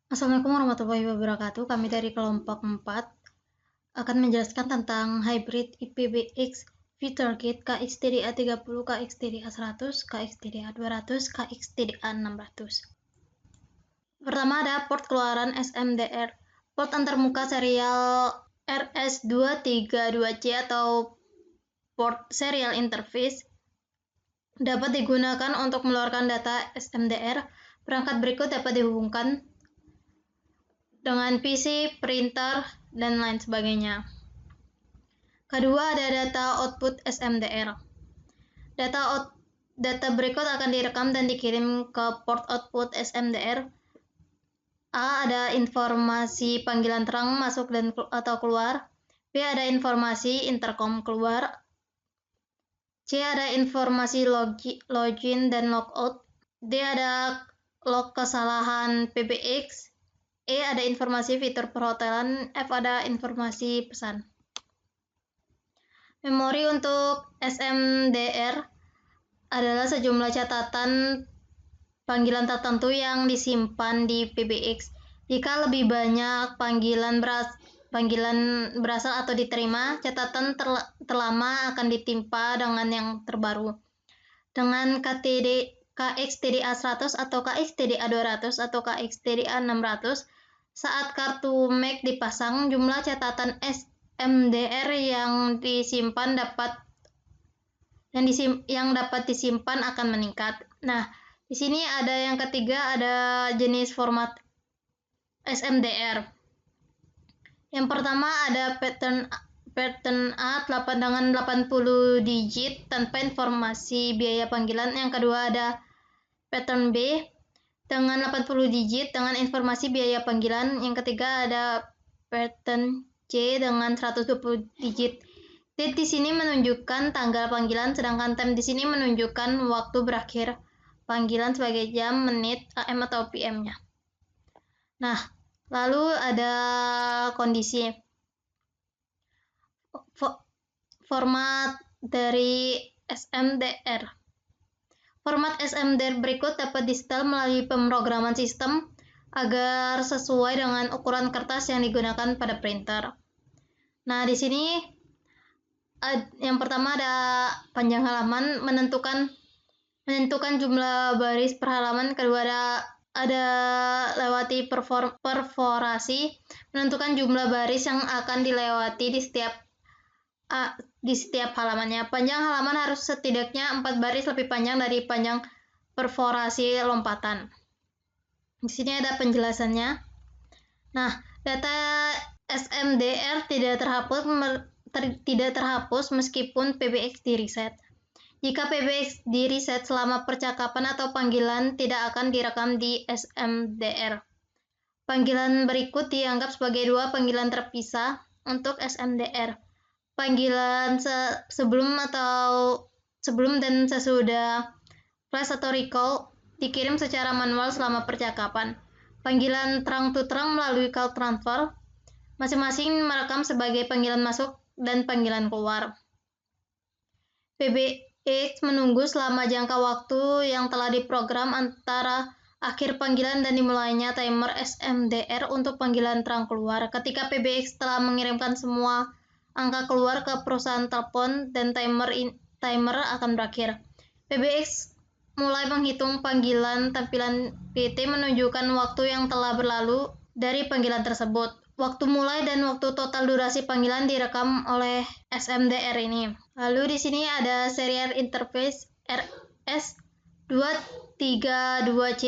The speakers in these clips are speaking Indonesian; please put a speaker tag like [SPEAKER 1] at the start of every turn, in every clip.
[SPEAKER 1] Assalamualaikum warahmatullahi wabarakatuh. Kami dari kelompok 4 akan menjelaskan tentang hybrid IPBX VitalGate KXTDA 30, KXTDA 100, KXTDA 200, KXTDA 600. Pertama ada port keluaran SMDR. Port antarmuka serial RS232C atau port serial interface dapat digunakan untuk mengeluarkan data SMDR. Perangkat berikut dapat dihubungkan dengan PC, printer, dan lain sebagainya. Kedua, ada data output SMDR. Data berikut akan direkam dan dikirim ke port output SMDR. A. Ada informasi panggilan terang masuk dan atau keluar. B. Ada informasi intercom keluar. C. Ada informasi login dan logout. D. Ada log kesalahan PBX. E. Ada informasi fitur perhotelan. F. Ada informasi pesan. Memori untuk SMDR adalah sejumlah catatan panggilan tertentu yang disimpan di PBX. Jika lebih banyak panggilan berasal atau diterima, catatan terlama akan ditimpa dengan yang terbaru. Dengan KXTDA 100 atau KXTDA 200 atau KXTDA 600, saat kartu Mac dipasang, jumlah catatan SMDR yang dapat disimpan akan meningkat. Nah, di sini ada yang ketiga, ada jenis format SMDR. Yang pertama ada pattern A dengan 80 digit tanpa informasi biaya panggilan. Yang kedua ada pattern B dengan 80 digit dengan informasi biaya panggilan. Yang ketiga ada pattern C dengan 120 digit. Date di sini menunjukkan tanggal panggilan, sedangkan time di sini menunjukkan waktu berakhir panggilan sebagai jam, menit, AM atau PM-nya. Nah, lalu ada kondisi. Format dari SMDR. Format SMDR berikut dapat di-setel melalui pemrograman sistem agar sesuai dengan ukuran kertas yang digunakan pada printer. Nah, di sini yang pertama ada panjang halaman, menentukan jumlah baris per halaman. Kedua ada lewati perforasi, menentukan jumlah baris yang akan dilewati di setiap halamannya. Panjang halaman harus setidaknya 4 baris lebih panjang dari panjang perforasi lompatan. Di sini ada penjelasannya. Nah, data SMDR tidak terhapus meskipun PBX di-reset. Jika PBX di-reset selama percakapan atau panggilan, tidak akan direkam di SMDR. Panggilan berikut dianggap sebagai dua panggilan terpisah untuk SMDR. Panggilan sebelum dan sesudah flash atau recall dikirim secara manual selama percakapan. Panggilan terang to terang melalui call transfer masing-masing merekam sebagai panggilan masuk dan panggilan keluar. PBX menunggu selama jangka waktu yang telah diprogram antara akhir panggilan dan dimulainya timer SMDR untuk panggilan terang keluar. Ketika PBX telah mengirimkan semua angka keluar ke perusahaan telepon dan timer akan berakhir. PBX mulai menghitung panggilan. Tampilan PT menunjukkan waktu yang telah berlalu dari panggilan tersebut. Waktu mulai dan waktu total durasi panggilan direkam oleh SMDR ini. Lalu di sini ada serial interface RS232C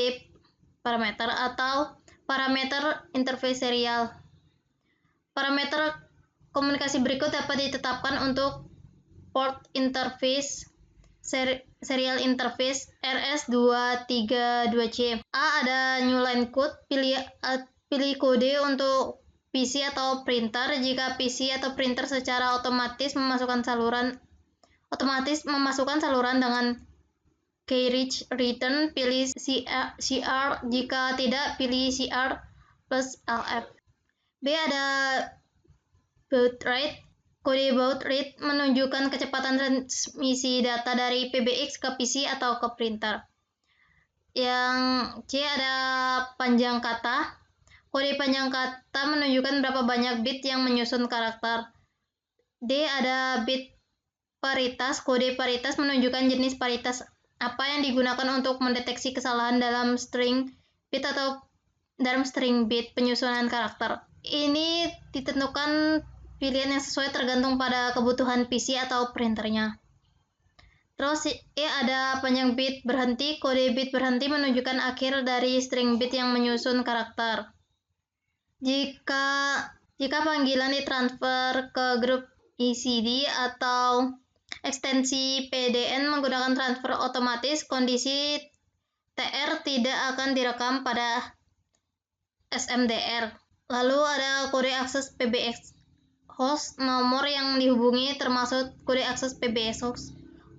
[SPEAKER 1] parameter atau parameter interface serial. Parameter komunikasi berikut dapat ditetapkan untuk port interface serial interface RS232C. A. Ada new line code, pilih kode untuk PC atau printer. Jika PC atau printer secara otomatis memasukkan saluran dengan carriage return, pilih CR. Jika tidak, pilih CR plus LF. B. Ada baud rate. Kode baud rate menunjukkan kecepatan transmisi data dari PBX ke PC atau ke printer. Yang C ada panjang kata. Kode panjang kata menunjukkan berapa banyak bit yang menyusun karakter. D. Ada bit paritas. Kode paritas menunjukkan jenis paritas apa yang digunakan untuk mendeteksi kesalahan dalam string bit atau dalam string bit penyusunan karakter. Ini ditentukan pilihan yang sesuai tergantung pada kebutuhan PC atau printernya. Terus ada panjang bit berhenti. Kode bit berhenti menunjukkan akhir dari string bit yang menyusun karakter. Jika panggilan ditransfer ke grup ECD atau ekstensi PDN menggunakan transfer otomatis, kondisi TR tidak akan direkam pada SMDR. Lalu ada kode akses PBX host. Nomor yang dihubungi termasuk kode akses PBX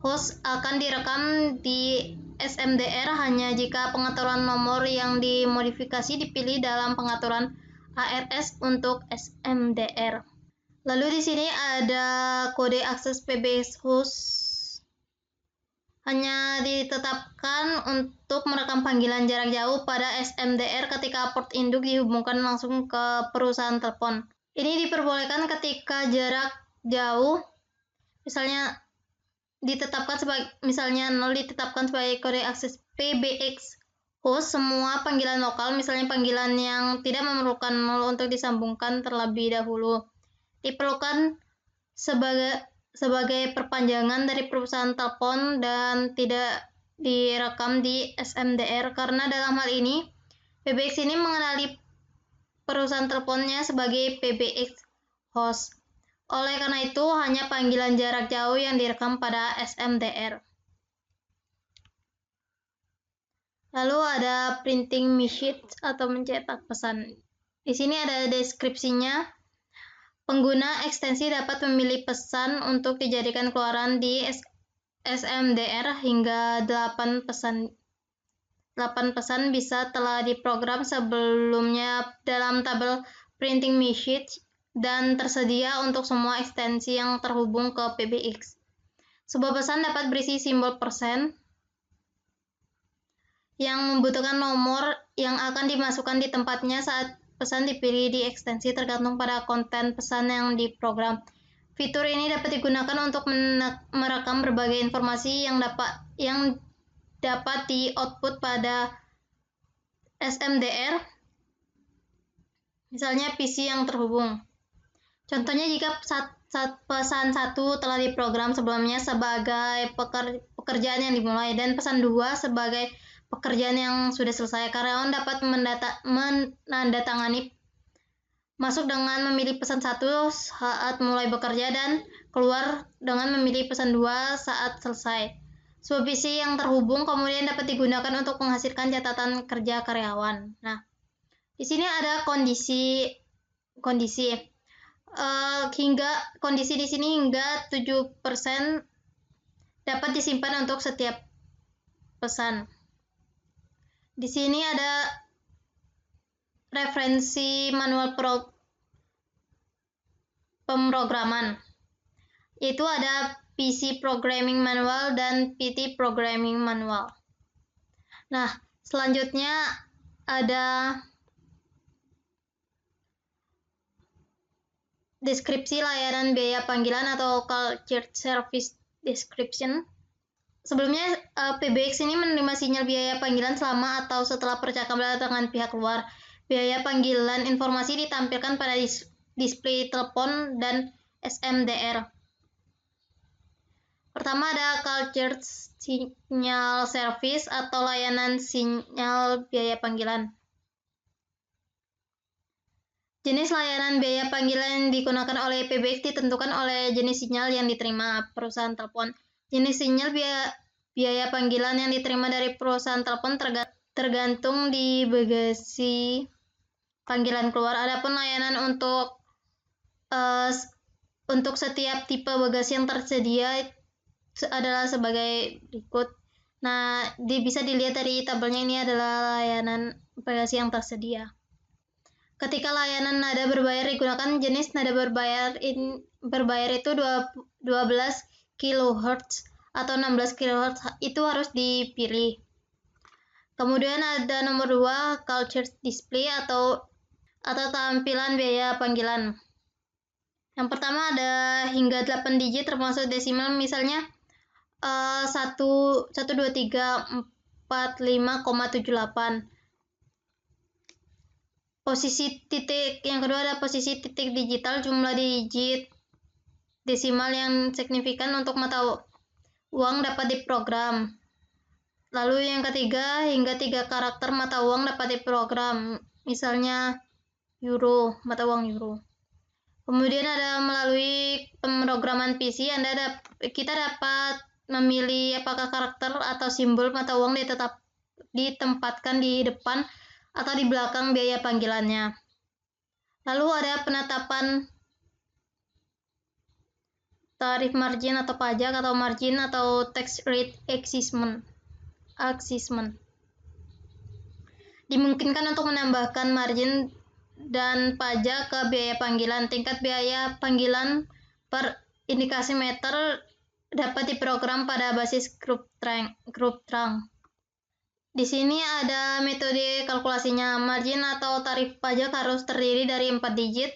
[SPEAKER 1] host akan direkam di SMDR hanya jika pengaturan nomor yang dimodifikasi dipilih dalam pengaturan ARS untuk SMDR. Lalu di sini ada kode akses PBX host hanya ditetapkan untuk merekam panggilan jarak jauh pada SMDR ketika port induk dihubungkan langsung ke perusahaan telepon. Ini diperbolehkan ketika jarak jauh, misalnya 0 ditetapkan sebagai kode akses PBX host. Semua panggilan lokal, misalnya panggilan yang tidak memerlukan 0 untuk disambungkan terlebih dahulu, diperlukan sebagai perpanjangan dari perusahaan telepon dan tidak direkam di SMDR karena dalam hal ini PBX ini mengenali perusahaan teleponnya sebagai PBX host. Oleh karena itu, hanya panggilan jarak jauh yang direkam pada SMDR. Lalu ada printing message atau mencetak pesan. Di sini ada deskripsinya. Pengguna ekstensi dapat memilih pesan untuk dijadikan keluaran di SMDR hingga 8 pesan. 8 pesan bisa telah diprogram sebelumnya dalam tabel printing message dan tersedia untuk semua ekstensi yang terhubung ke PBX. Sebuah pesan dapat berisi simbol persen yang membutuhkan nomor yang akan dimasukkan di tempatnya saat pesan dipilih di ekstensi tergantung pada konten pesan yang diprogram. Fitur ini dapat digunakan untuk merekam berbagai informasi yang dapat di-output pada SMDR, misalnya PC yang terhubung. Contohnya jika pesan 1 telah diprogram sebelumnya sebagai pekerjaan yang dimulai dan pesan 2 sebagai pekerjaan yang sudah selesai, karyawan dapat menandatangani masuk dengan memilih pesan 1 saat mulai bekerja dan keluar dengan memilih pesan 2 saat selesai. Sebuah PC yang terhubung kemudian dapat digunakan untuk menghasilkan catatan kerja karyawan. Nah, di sini ada kondisi hingga kondisi di sini hingga 7% dapat disimpan untuk setiap pesan. Di sini ada referensi manual pemrograman, yaitu ada PC Programming Manual dan PT Programming Manual. Nah, selanjutnya ada deskripsi layanan biaya panggilan atau Call Service Description. Sebelumnya, PBX ini menerima sinyal biaya panggilan selama atau setelah percakapan dengan pihak luar. Biaya panggilan informasi ditampilkan pada display telepon dan SMDR. Pertama ada Call Signal Service atau layanan sinyal biaya panggilan. Jenis layanan biaya panggilan yang digunakan oleh PBX ditentukan oleh jenis sinyal yang diterima perusahaan telepon. Jenis sinyal biaya panggilan yang diterima dari perusahaan telepon tergantung di bagasi panggilan keluar. Adapun layanan untuk setiap tipe bagasi yang tersedia adalah sebagai berikut. Nah, bisa dilihat dari tabelnya, ini adalah layanan bagasi yang tersedia. Ketika layanan nada berbayar digunakan, jenis nada berbayar itu 12 kHz atau 16 kHz itu harus dipilih. Kemudian ada nomor 2, Call Display atau atau tampilan biaya panggilan. Yang pertama ada hingga 8 digit termasuk desimal, misalnya 1, 2, 3, 4, 5,78. Posisi titik yang kedua ada posisi titik digital, jumlah digit desimal yang signifikan untuk mata uang dapat diprogram. Lalu yang ketiga, hingga 3 karakter mata uang dapat diprogram, misalnya euro, mata uang euro. Kemudian ada melalui pemrograman PC, kita dapat memilih apakah karakter atau simbol mata uang ditempatkan di depan atau di belakang biaya panggilannya. Lalu ada penetapan tarif margin atau pajak atau margin atau tax rate assessment. Dimungkinkan untuk menambahkan margin dan pajak ke biaya panggilan. Tingkat biaya panggilan per indikasi meter dapat diprogram pada basis grup trunk. Di sini ada metode kalkulasinya. Margin atau tarif pajak harus terdiri dari 4 digit,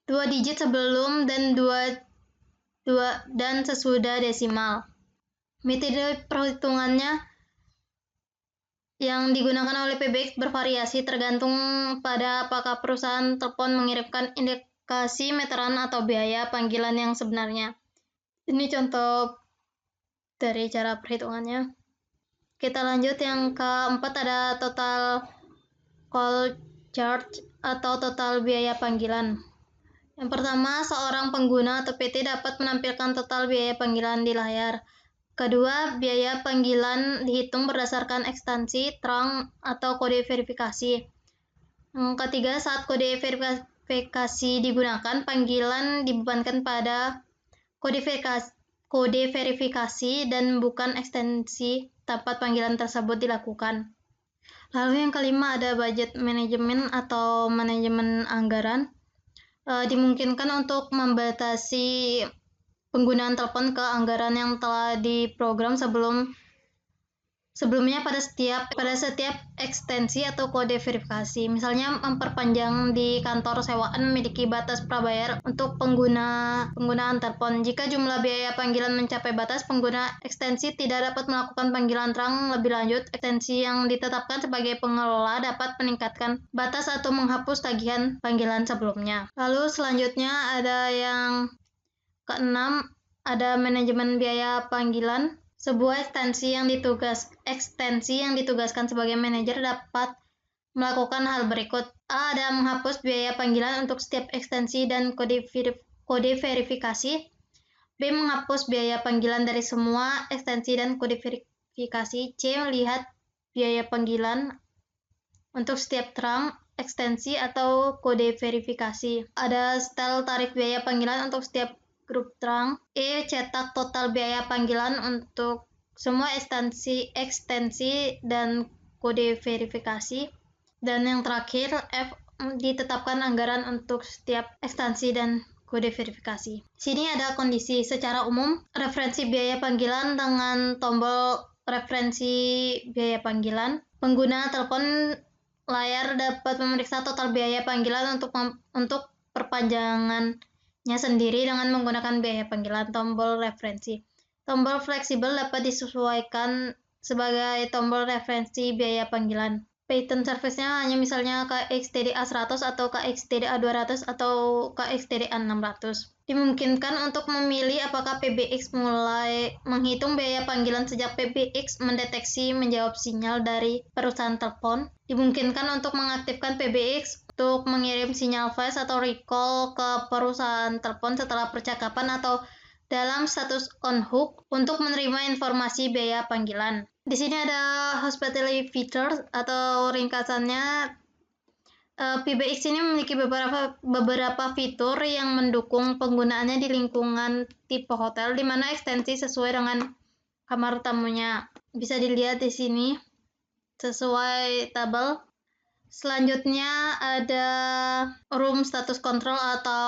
[SPEAKER 1] 2 digit sebelum dan 2 dan sesudah desimal. Metode perhitungannya yang digunakan oleh PBX bervariasi tergantung pada apakah perusahaan telepon mengirimkan indikasi meteran atau biaya panggilan yang sebenarnya. Ini contoh dari cara perhitungannya. Kita lanjut, yang keempat ada total call charge atau total biaya panggilan. Yang pertama, seorang pengguna atau PT dapat menampilkan total biaya panggilan di layar. Kedua, biaya panggilan dihitung berdasarkan ekstensi, trunk, atau kode verifikasi. Yang ketiga, saat kode verifikasi digunakan, panggilan dibebankan pada kode verifikasi dan bukan ekstensi tempat panggilan tersebut dilakukan. Lalu yang kelima ada budget manajemen atau manajemen anggaran. Dimungkinkan untuk membatasi penggunaan telepon ke anggaran yang telah diprogram sebelumnya pada setiap ekstensi atau kode verifikasi. Misalnya memperpanjang di kantor sewaan memiliki batas prabayar untuk penggunaan telepon. Jika jumlah biaya panggilan mencapai batas, pengguna ekstensi tidak dapat melakukan panggilan trunk lebih lanjut. Ekstensi yang ditetapkan sebagai pengelola dapat meningkatkan batas atau menghapus tagihan panggilan sebelumnya. Lalu selanjutnya ada yang keenam, ada manajemen biaya panggilan. Sebuah ekstensi yang ditugaskan sebagai manajer dapat melakukan hal berikut. A. Ada menghapus biaya panggilan untuk setiap ekstensi dan kode verifikasi. B. Menghapus biaya panggilan dari semua ekstensi dan kode verifikasi. C. Melihat biaya panggilan untuk setiap trunk, ekstensi, atau kode verifikasi. Ada setel tarif biaya panggilan untuk setiap grup trunk. E. Cetak total biaya panggilan untuk semua ekstensi dan kode verifikasi. Dan yang terakhir, F. Ditetapkan anggaran untuk setiap ekstensi dan kode verifikasi. Sini ada kondisi. Secara umum, referensi biaya panggilan dengan tombol referensi biaya panggilan. Pengguna telepon layar dapat memeriksa total biaya panggilan untuk perpanjangannya sendiri dengan menggunakan biaya panggilan tombol referensi. Tombol fleksibel dapat disesuaikan sebagai tombol referensi biaya panggilan. Patent service-nya hanya misalnya KXTDA 100 atau KXTDA 200 atau KXTDA 600. Dimungkinkan untuk memilih apakah PBX mulai menghitung biaya panggilan sejak PBX mendeteksi menjawab sinyal dari perusahaan telepon. Dimungkinkan untuk mengaktifkan PBX untuk mengirim sinyal flash atau recall ke perusahaan telepon setelah percakapan atau dalam status on hook untuk menerima informasi biaya panggilan. Di sini ada hospitality features atau ringkasannya. PBX ini memiliki beberapa fitur yang mendukung penggunaannya di lingkungan tipe hotel, di mana ekstensi sesuai dengan kamar tamunya. Bisa dilihat di sini sesuai tabel. Selanjutnya ada room status control atau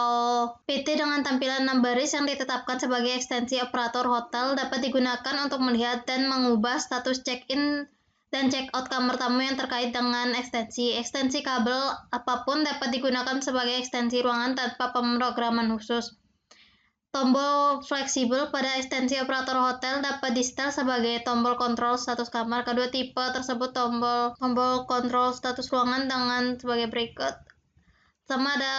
[SPEAKER 1] PT dengan tampilan 6 baris yang ditetapkan sebagai ekstensi operator hotel dapat digunakan untuk melihat dan mengubah status check-in dan check out kamar tamu yang terkait dengan ekstensi. Ekstensi kabel apapun dapat digunakan sebagai ekstensi ruangan tanpa pemrograman khusus. Tombol fleksibel pada ekstensi operator hotel dapat di-setel sebagai tombol kontrol status kamar. Kedua tipe tersebut tombol kontrol status ruangan dengan sebagai berikut. Pertama ada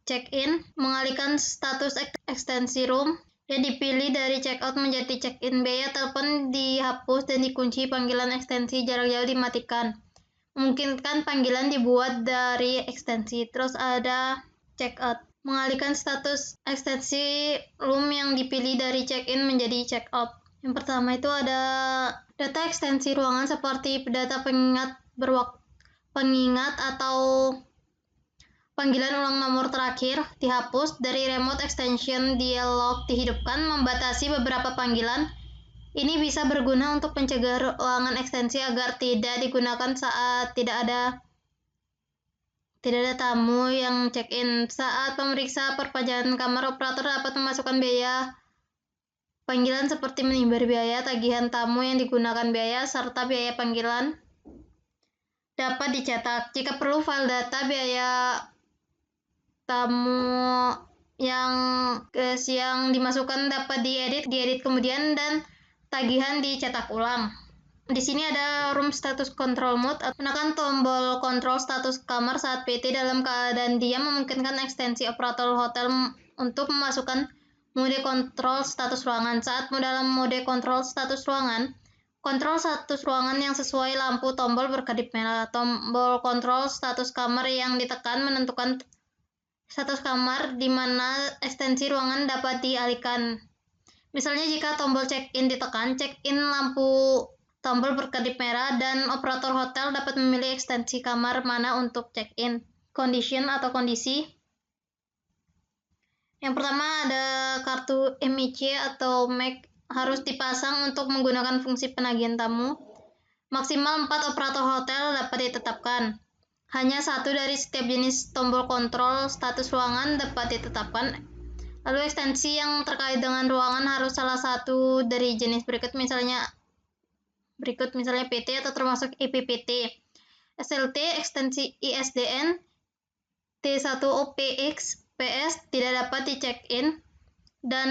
[SPEAKER 1] check-in, mengalihkan status ekstensi room yang dipilih dari check-out menjadi check-in. Biaya telepon dihapus dan dikunci, panggilan ekstensi jarak jauh dimatikan. Memungkinkan panggilan dibuat dari ekstensi. Terus ada check-out, mengalihkan status ekstensi room yang dipilih dari check-in menjadi check-out. Yang pertama itu ada data ekstensi ruangan seperti data pengingat atau panggilan ulang nomor terakhir dihapus. Dari remote extension dialog dihidupkan, membatasi beberapa panggilan. Ini bisa berguna untuk mencegah ruangan ekstensi agar tidak digunakan saat tidak ada tamu yang check-in. Saat pemeriksa perpanjangan kamar, operator dapat memasukkan biaya panggilan seperti menimba biaya, tagihan tamu yang digunakan biaya, serta biaya panggilan dapat dicetak. Jika perlu, file data biaya tamu yang dimasukkan dapat diedit kemudian, dan tagihan dicetak ulang. Di sini ada room status control mode. Menekan tombol kontrol status kamar saat PT dalam keadaan diam memungkinkan ekstensi operator hotel untuk memasukkan mode kontrol status ruangan. Saat dalam mode kontrol status ruangan, kontrol status ruangan yang sesuai lampu tombol berkedip merah. Tombol kontrol status kamar yang ditekan menentukan status kamar di mana ekstensi ruangan dapat dialihkan. Misalnya jika tombol check-in ditekan, check-in lampu tombol berkedip merah dan operator hotel dapat memilih ekstensi kamar mana untuk check-in. Condition atau kondisi. Yang pertama ada kartu MIC atau MAC harus dipasang untuk menggunakan fungsi penagihan tamu. Maksimal 4 operator hotel dapat ditetapkan. Hanya satu dari setiap jenis tombol kontrol status ruangan dapat ditetapkan. Lalu ekstensi yang terkait dengan ruangan harus salah satu dari jenis berikut, misalnya PT atau termasuk IPPT. SLT, ekstensi ISDN, T1OPX, PS tidak dapat di-check-in dan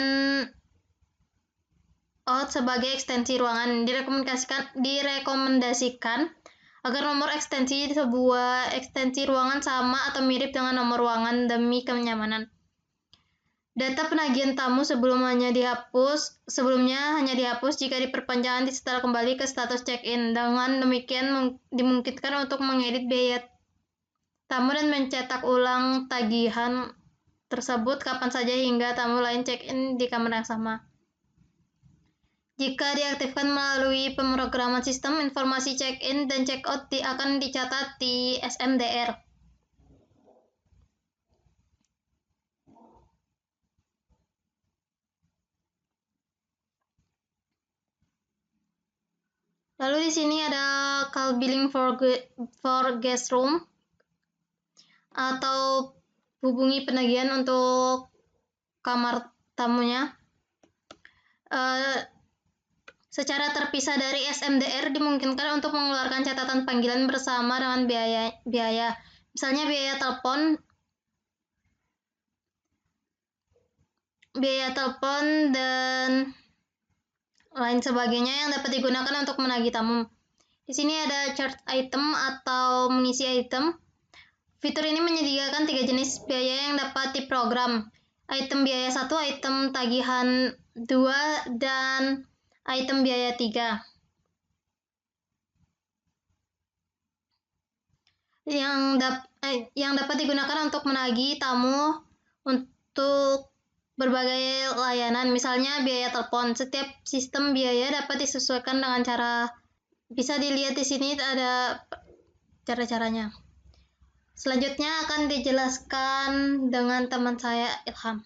[SPEAKER 1] out sebagai ekstensi ruangan. Direkomendasikan agar nomor ekstensi sebuah ekstensi ruangan sama atau mirip dengan nomor ruangan demi kenyamanan. Data penagihan tamu sebelumnya hanya dihapus jika diperpanjang disetel kembali ke status check-in. Dengan demikian dimungkinkan untuk mengedit biaya tamu dan mencetak ulang tagihan tersebut kapan saja hingga tamu lain check-in di kamar yang sama. Jika diaktifkan melalui pemrograman sistem, informasi check-in dan check-out akan dicatat di SMDR. Lalu di sini ada call billing for guest room atau hubungi penagihan untuk kamar tamunya. Secara terpisah dari SMDR dimungkinkan untuk mengeluarkan catatan panggilan bersama dengan biaya. Misalnya biaya telepon dan lain sebagainya yang dapat digunakan untuk menagih tamu. Di sini ada chart item atau mengisi item. Fitur ini menyediakan 3 jenis biaya yang dapat diprogram. Item biaya 1, item tagihan 2, dan item biaya 3. Yang dapat digunakan untuk menagih tamu untuk berbagai layanan, misalnya biaya telepon. Setiap sistem biaya dapat disesuaikan dengan cara, bisa dilihat di sini ada cara-caranya. Selanjutnya akan dijelaskan dengan teman saya, Ilham.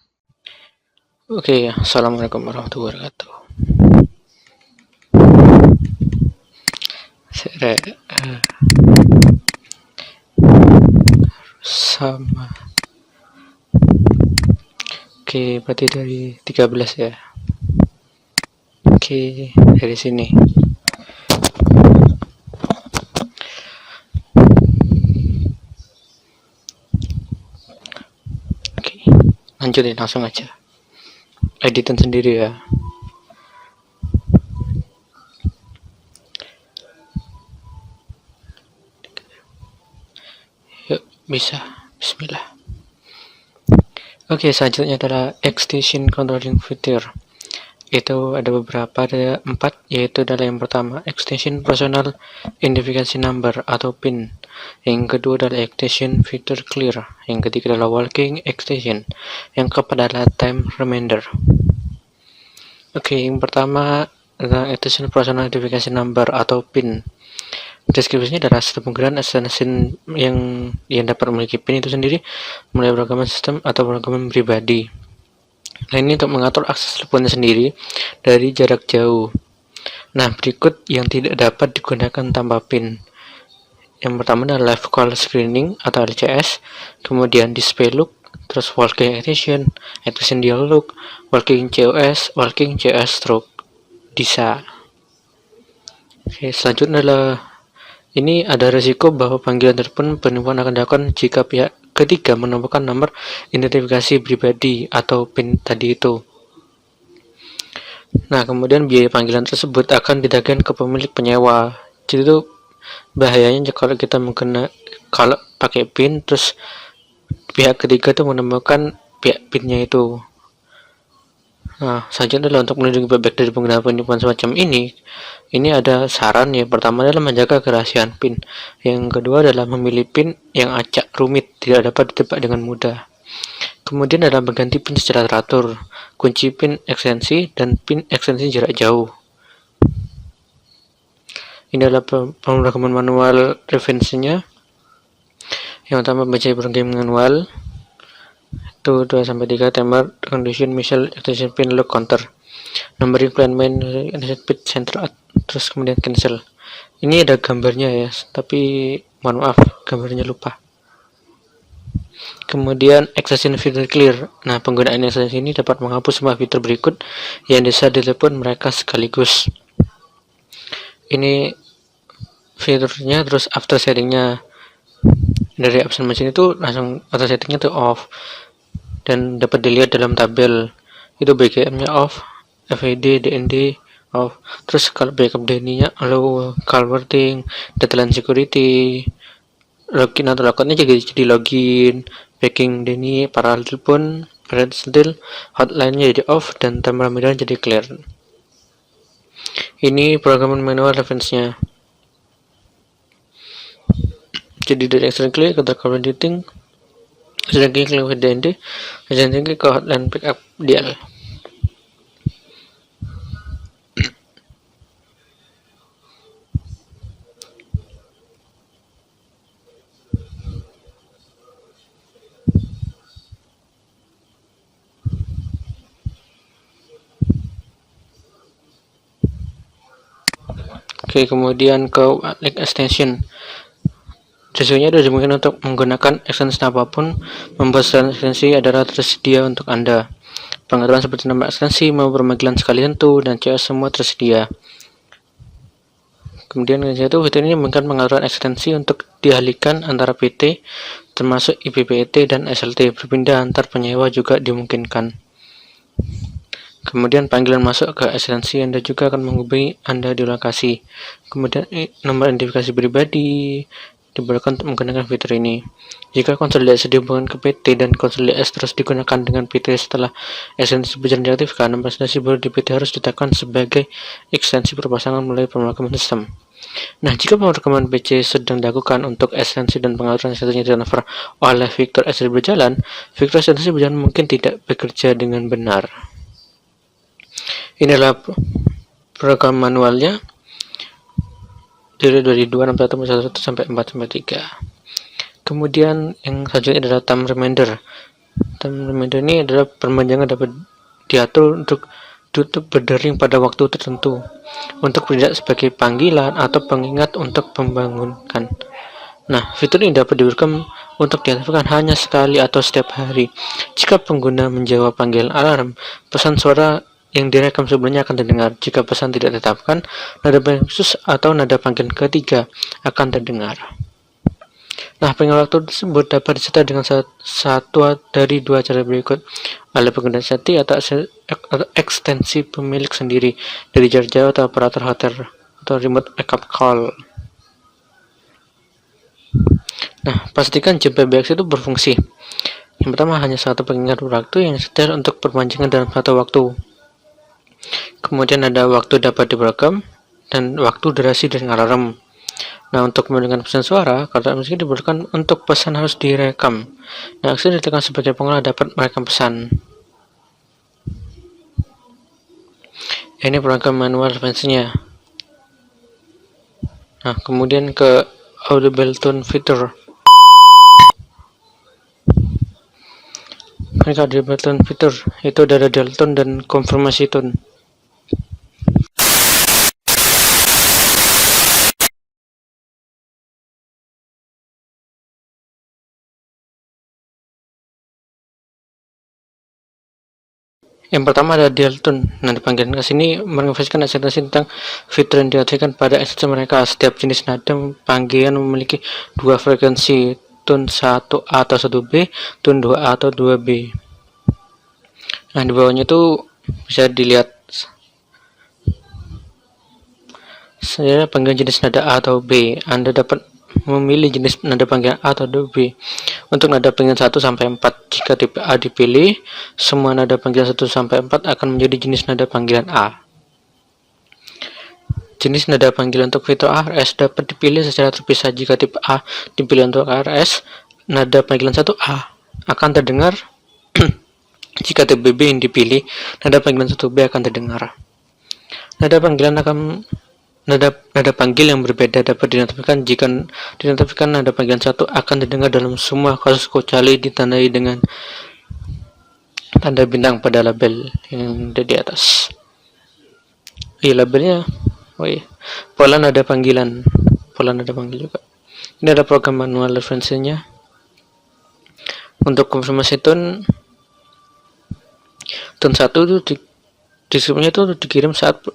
[SPEAKER 2] Oke, assalamualaikum warahmatullahi wabarakatuh. Sama. Oke, berarti dari 13 ya. Oke, dari sini. lanjutin langsung aja. Editan sendiri ya. Yuk, bisa. Bismillah. Oke, selanjutnya adalah extension controlling feature. Itu ada beberapa, ada 4, yaitu adalah yang pertama extension personal identification number atau PIN, yang kedua adalah extension feature clear, yang ketiga adalah walking extension, yang keempat adalah time reminder. Oke, yang pertama adalah extension personal identification number atau PIN. Deskripsinya adalah sistem penggunaan extension yang dapat memiliki PIN itu sendiri mulai peragaman sistem atau peragaman pribadi. Nah, ini untuk mengatur akses teleponnya sendiri dari jarak jauh. Nah, berikut yang tidak dapat digunakan tanpa PIN. Yang pertama adalah live call screening atau LCS, kemudian display look, terus walking extension dialog, walking COS, walking CS stroke DISA. Oke, selanjutnya adalah ini ada risiko bahwa panggilan telepon penipuan akan dilakukan jika pihak ketiga menemukan nomor identifikasi pribadi atau PIN tadi itu. Nah, kemudian biaya panggilan tersebut akan ditagihkan ke pemilik penyewa. Jadi itu bahayanya kalau kita kalau pakai PIN terus pihak ketiga tuh menemukan pihak PIN-nya itu. Nah, selanjutnya adalah untuk melindungi bebek dari penggunaan penipuan semacam ini ada saran ya. Pertama adalah menjaga kerahasiaan PIN. Yang kedua adalah memilih PIN yang acak, rumit, tidak dapat ditebak dengan mudah. Kemudian adalah mengganti PIN secara teratur, kunci PIN ekstensi, dan PIN ekstensi jarak jauh. Ini adalah pemrograman manual referensinya. Yang pertama baca program manual. 2-3 timer condition misal extension pin lock counter numbering plan main bit center terus kemudian cancel. Ini ada gambarnya ya, tapi mohon maaf gambarnya lupa. Kemudian extension feature clear. Nah, penggunaan extension ini dapat menghapus semua fitur berikut yang bisa ditelepon mereka sekaligus. Ini fiturnya, terus after settingnya dari absen mesin itu langsung after settingnya tuh off dan dapat dilihat dalam tabel. Itu BGM-nya off, FID, DND off. Terus kalau backup DND-nya allow, call wording, data line security, login atau logoutnya jadi login, backing DND, parallel telepon, parallel still, hotline-nya jadi off, dan timer reminder jadi clear. Ini programan manual reference-nya. Jadi dari external clear ke call editing, external clear ke DND, external clear ke hotline backup DL. Oke, kemudian ke link extension. Sesungguhnya sudah dimungkinkan untuk menggunakan extension apapun. Membuat ekstensi adalah tersedia untuk Anda. Pengaturan seperti nama ekstensi, mau pemanggilan sekali tentu, dan CS semua tersedia. Kemudian itu fitur ini memungkinkan pengaturan ekstensi untuk dialihkan antara PT, termasuk IPPT dan SLT. Berpindah antar penyewa juga dimungkinkan. Kemudian panggilan masuk ke ekstensi Anda juga akan menghubungi Anda di lokasi. Kemudian nomor identifikasi pribadi dibolehkan untuk menggunakan fitur ini. Jika konsolidasi dihubungkan ke PT dan konsolidasi terus digunakan dengan PT setelah ekstensi berjalan diaktifkan, nomor ekstensi baru di PT harus ditetapkan sebagai ekstensi perpasangan melalui pemrograman sistem. Nah, jika pemrograman PC sedang dilakukan untuk ekstensi dan pengaturan ekstensinya transfer oleh Victor ekstensi berjalan, Victor ekstensi berjalan mungkin tidak bekerja dengan benar. Inilah program manualnya dari 261 sampai 4-3. Kemudian yang selanjutnya adalah time reminder. Time reminder ini adalah perpanjangan dapat diatur untuk tutup berdering pada waktu tertentu untuk tidak sebagai panggilan atau pengingat untuk membangunkan. Nah, fitur ini dapat diberikan untuk diaktifkan hanya sekali atau setiap hari. Jika pengguna menjawab panggilan alarm, pesan suara yang direkam sebelumnya akan terdengar. Jika pesan tidak ditetapkan, nada panggilan khusus atau nada panggilan ketiga akan terdengar. Nah, pengelola waktu tersebut dapat disetel dengan satu dari dua cara berikut: oleh pengguna seti atau ekstensi pemilik sendiri dari jarak jauh atau operator hotel atau remote backup call. Nah, pastikan jam PBX itu berfungsi. Yang pertama, hanya satu pengingat waktu yang disetel untuk perpanjangan dalam satu waktu. Kemudian ada waktu dapat diprogram dan waktu durasi dan alarm. Nah, untuk mendengar pesan suara, kotak musik diperlukan untuk pesan harus direkam. Nah, aksi ditekan sebagai pengolah dapat merekam pesan. Ini program manual referensinya. Nah, kemudian ke audible tone feature. Ini audible tone feature itu ada deltone dan konfirmasi tone. Yang pertama ada deltone. Nah, di panggilan ke sini menginformasikan ekspektasi tentang fitur yang dihadirkan pada ekstensi mereka. Setiap jenis nada panggilan memiliki dua frekuensi, tone 1A atau 1B, tone 2A atau 2B. Nah, di bawahnya itu bisa dilihat saya panggilan jenis nada A atau B. Anda dapat memilih jenis nada panggilan A atau B. Untuk nada panggilan 1 sampai 4, jika tipe A dipilih, semua nada panggilan 1 sampai 4 akan menjadi jenis nada panggilan A. Jenis nada panggilan untuk fitur ARS dapat dipilih secara terpisah. Jika tipe A dipilih untuk ARS, nada panggilan 1A akan terdengar. Jika tipe B yang dipilih, nada panggilan 1B akan terdengar. Nada panggil yang berbeda dapat dinotifikasikan jika dinotifikasikan nada panggilan 1 akan terdengar dalam semua kasus kecuali ditandai dengan tanda bintang pada label yang ada di atas. Labelnya pola nada panggilan juga. Ini ada program manual referensinya. Untuk konfirmasi tone 1 itu deskripsinya itu dikirim saat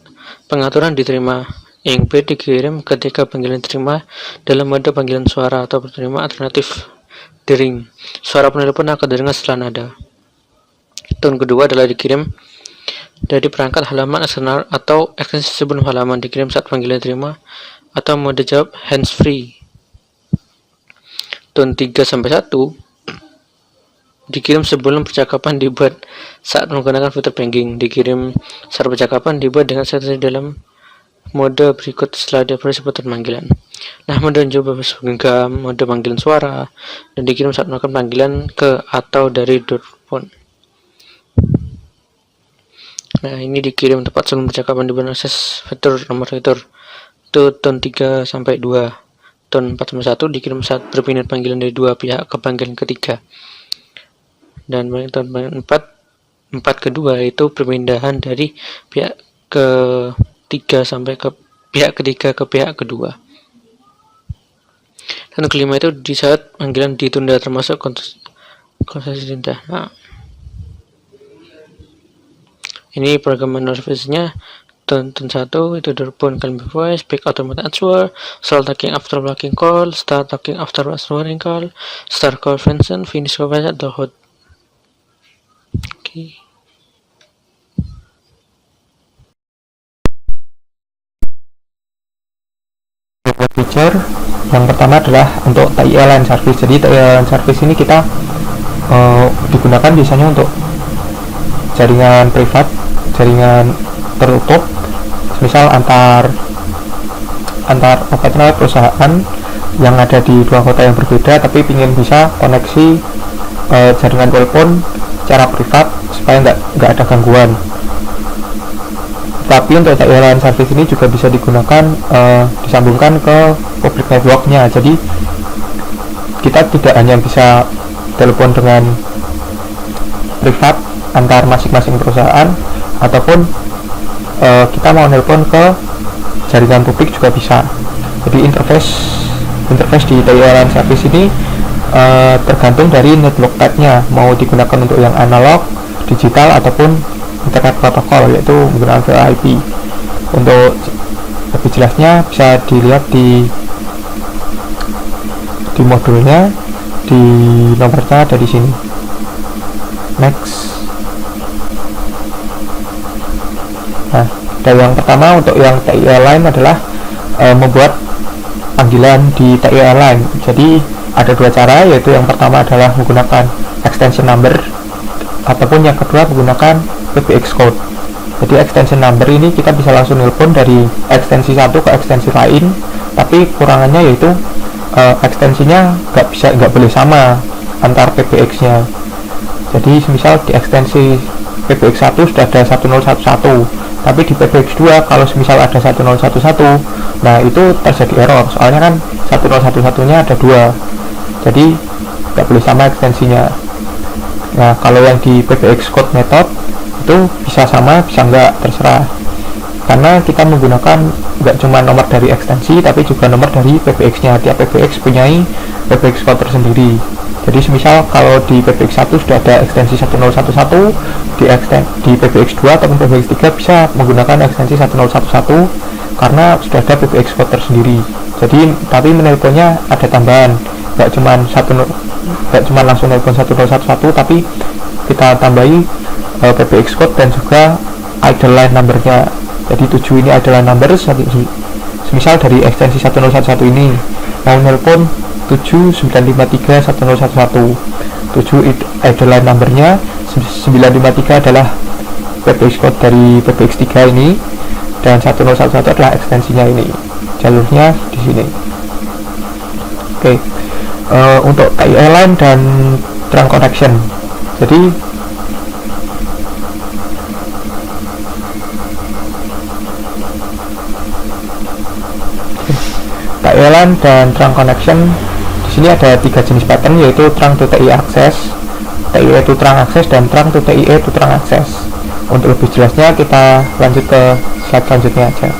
[SPEAKER 2] pengaturan diterima. Yang B dikirim ketika panggilan diterima dalam mode panggilan suara atau penerima alternatif dering. Suara penelpon akan terdengar setelah nada. Tone kedua adalah dikirim dari perangkat halaman eksternal atau ekstensi sebelum halaman, dikirim saat panggilan diterima atau mode jawab hands free. Tone 3-1 dikirim sebelum percakapan dibuat saat menggunakan fitur paging. Dikirim saat percakapan dibuat dengan sensitif dalam mode berikut setelah dioperasi putar panggilan. Nah, mode mencoba genggam, mode panggilan suara, dan dikirim saat melakukan panggilan ke atau dari telepon. Nah, ini dikirim tepat sebelum percakapan dibuat akses fitur nomor fitur. Itu tone 3-2. Tone 4-1 dikirim saat berpindah panggilan dari dua pihak ke panggilan ketiga. Dan tone 4 kedua itu perpindahan dari pihak ketiga sampai ke pihak ketiga ke pihak kedua. Dan kelima itu di saat panggilan ditunda termasuk konsesi ditunda. Nah, ini program notifikasinya. Tone 1 itu telepon kalimat voice, pick automatic answer, start talking after blocking call, start talking after answering call, start call function, finish conversation atau hold. Oke.
[SPEAKER 3] Feature yang pertama adalah untuk TIA line service. Jadi TIA line service ini kita digunakan biasanya untuk jaringan privat, jaringan tertutup, misal antar perusahaan yang ada di dua kota yang berbeda tapi ingin bisa koneksi jaringan telepon secara privat supaya nggak ada gangguan. Tapi untuk TIA line service ini juga bisa digunakan disambungkan ke public networknya. Jadi kita tidak hanya bisa telepon dengan privat antar masing-masing perusahaan, ataupun kita mau telepon ke jaringan publik juga bisa. Jadi interface di TIA line service ini tergantung dari network type-nya, mau digunakan untuk yang analog, digital ataupun internet protokol, yaitu menggunakan VoIP. Untuk lebih jelasnya bisa dilihat di di modulnya, di nomornya ada di sini. Next. Nah, dan yang pertama untuk yang TIE line adalah membuat panggilan di TIE line. Jadi ada dua cara, yaitu yang pertama adalah menggunakan extension number, ataupun yang kedua menggunakan PBX code. Jadi extension number ini kita bisa langsung nelpon dari ekstensi satu ke ekstensi lain, tapi kurangannya yaitu ekstensinya nggak boleh sama antar PBX-nya. Jadi misal di ekstensi PBX 1 sudah ada 1011, tapi di PBX 2 kalau misal ada 1011, nah itu terjadi error, soalnya kan 1011 nya ada 2, jadi nggak boleh sama ekstensinya. Nah, kalau yang di PBX code method itu bisa sama, bisa enggak, terserah, karena kita menggunakan nggak cuma nomor dari ekstensi tapi juga nomor dari PBX nya. Tiap PBX punya PBX code tersendiri. Jadi semisal kalau di PBX 1 sudah ada ekstensi 1011, di PBX 2 atau PBX 3 bisa menggunakan ekstensi 1011 karena sudah ada PBX code tersendiri. Jadi tapi menelponnya ada tambahan, nggak cuma langsung nelpon 1011, tapi kita tambahi PBX code dan juga idle line numbernya. Jadi 7 ini idle line number. Semisal dari ekstensi 1011 ini mau nelpon 7953111, 7 idle line numbernya, 953 adalah PBX code dari PBX 3 ini, dan 1011 adalah ekstensinya ini, jalurnya di sini. Oke. Untuk TIE line dan trunk connection, jadi TIE line dan trunk connection di sini ada 3 jenis pattern, yaitu trunk to TIE access, TIE to trunk access, dan trunk to TIE to trunk access. Untuk lebih jelasnya kita lanjut ke slide selanjutnya aja.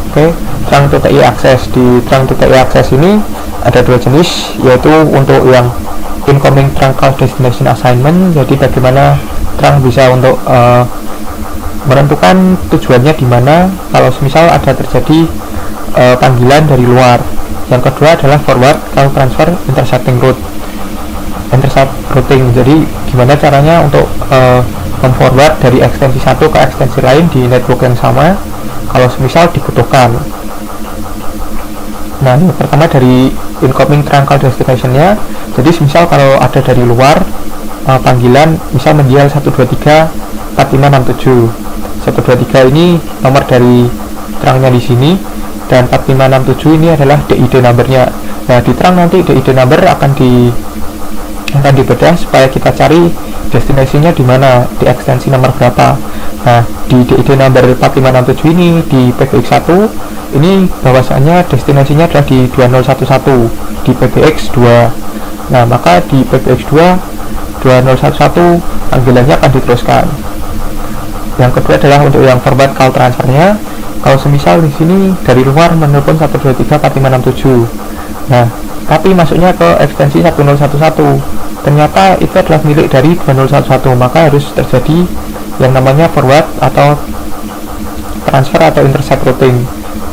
[SPEAKER 3] Oke, trunk to TIE access. Di trunk to TIE access ini ada 2 jenis, yaitu untuk yang incoming trunk call destination assignment. Jadi bagaimana trunk bisa untuk menentukan tujuannya di mana kalau misal ada terjadi panggilan dari luar. Yang kedua adalah forward call transfer intercept routing. Jadi gimana caranya untuk memforward dari ekstensi satu ke ekstensi lain di network yang sama kalau misal dibutuhkan. Nah, yang pertama dari incoming trunk call destination-nya. Jadi misal kalau ada dari luar panggilan, misal menjual 123 4567. 123 ini nomor dari trunknya di sini, dan 4567 ini adalah DID numbernya. Nah, di trunk nanti DID number akan dibedah supaya kita cari destinasinya di mana, di ekstensi nomor berapa. Nah, di DID number 4567 ini di PBX 1 ini bahwasannya destinasinya adalah di 2011 di PBX 2. Nah, maka di PBX 2 2011 panggilannya akan diteruskan. Yang kedua adalah untuk yang forward call transfernya. Kalau semisal di sini dari luar menelpon 123 4567. Nah, tapi masuknya ke ekstensi 1011. Ternyata itu adalah milik dari 2011, maka harus terjadi yang namanya forward atau transfer atau intercept routing.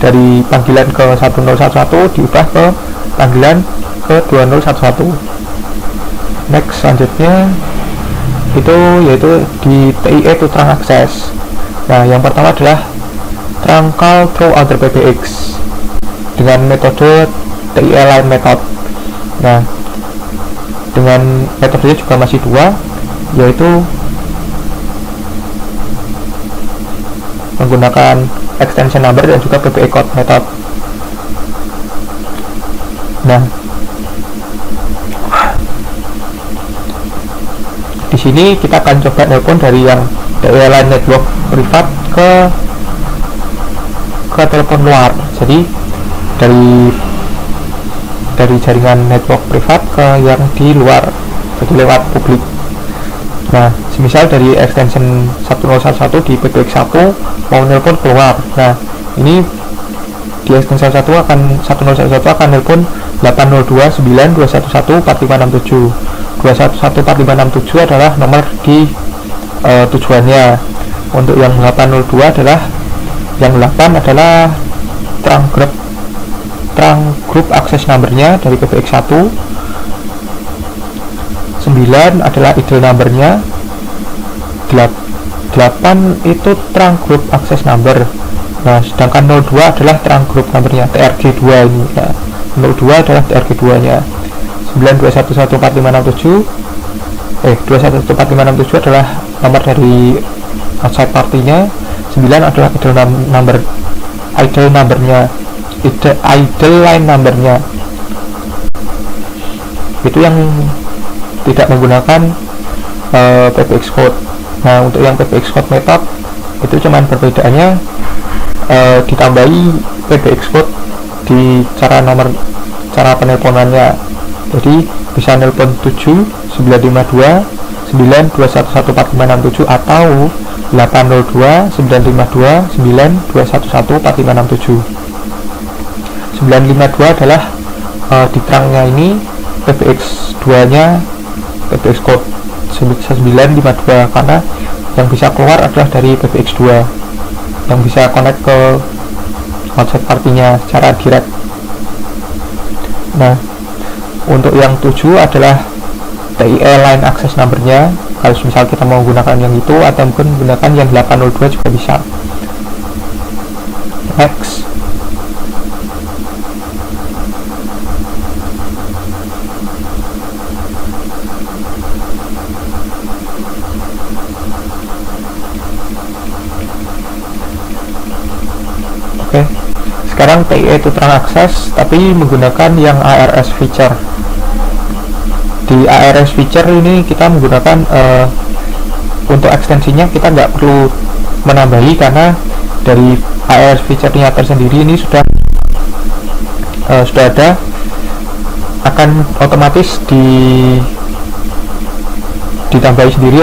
[SPEAKER 3] Dari panggilan ke 1011 diubah ke panggilan ke 2011. Next, selanjutnya itu yaitu di TIE to trunk access. Nah, yang pertama adalah trunk call through other PBX dengan metode TIE line method. Nah, dengan metodenya juga masih 2, yaitu menggunakan extension number dan juga PBX code method. Nah, di sini kita akan coba nelpon dari yang TIE line network privat ke telepon luar. Jadi dari jaringan network privat ke yang di luar, jadi lewat publik. Nah, semisal dari extension 1011 di PBX 1 mau nelpon keluar. Nah, ini di extension 1011 akan nelpon 802.9.211.4567. 211.4567 adalah nomor di tujuannya. Untuk yang 802 adalah yang 8 adalah trunk group access numbernya dari PBX1. 9 adalah idle numbernya. 8 itu trunk group access number. Nah, sedangkan 02 adalah trunk group numbernya, TRG2 ini ya. 02 adalah TRG2 nya. 9211457 211457 adalah nomor dari outside party-nya. 9 adalah idle line numbernya. Itu yang tidak menggunakan PBX code. Nah, untuk yang PBX code method itu cuman perbedaannya ditambahi PBX code di cara penelponannya. Jadi bisa nelpon 7 952 9211457 atau 802 952 9211 4567. 952 adalah di trangnya ini PBX2 nya PBX code 952 karena yang bisa keluar adalah dari PBX2 yang bisa connect ke outside partinya secara direct. Nah, untuk yang 7 adalah TIE line access numbernya. Kalau misal kita mau gunakan yang itu atau mungkin gunakan yang 802 juga bisa. Next. Oke. Sekarang TIE itu trunk access tapi menggunakan yang ARS feature. Di ARS feature ini kita menggunakan untuk ekstensinya kita nggak perlu menambahi karena dari ARS feature-nya tersendiri ini sudah ada, akan otomatis ditambahi sendiri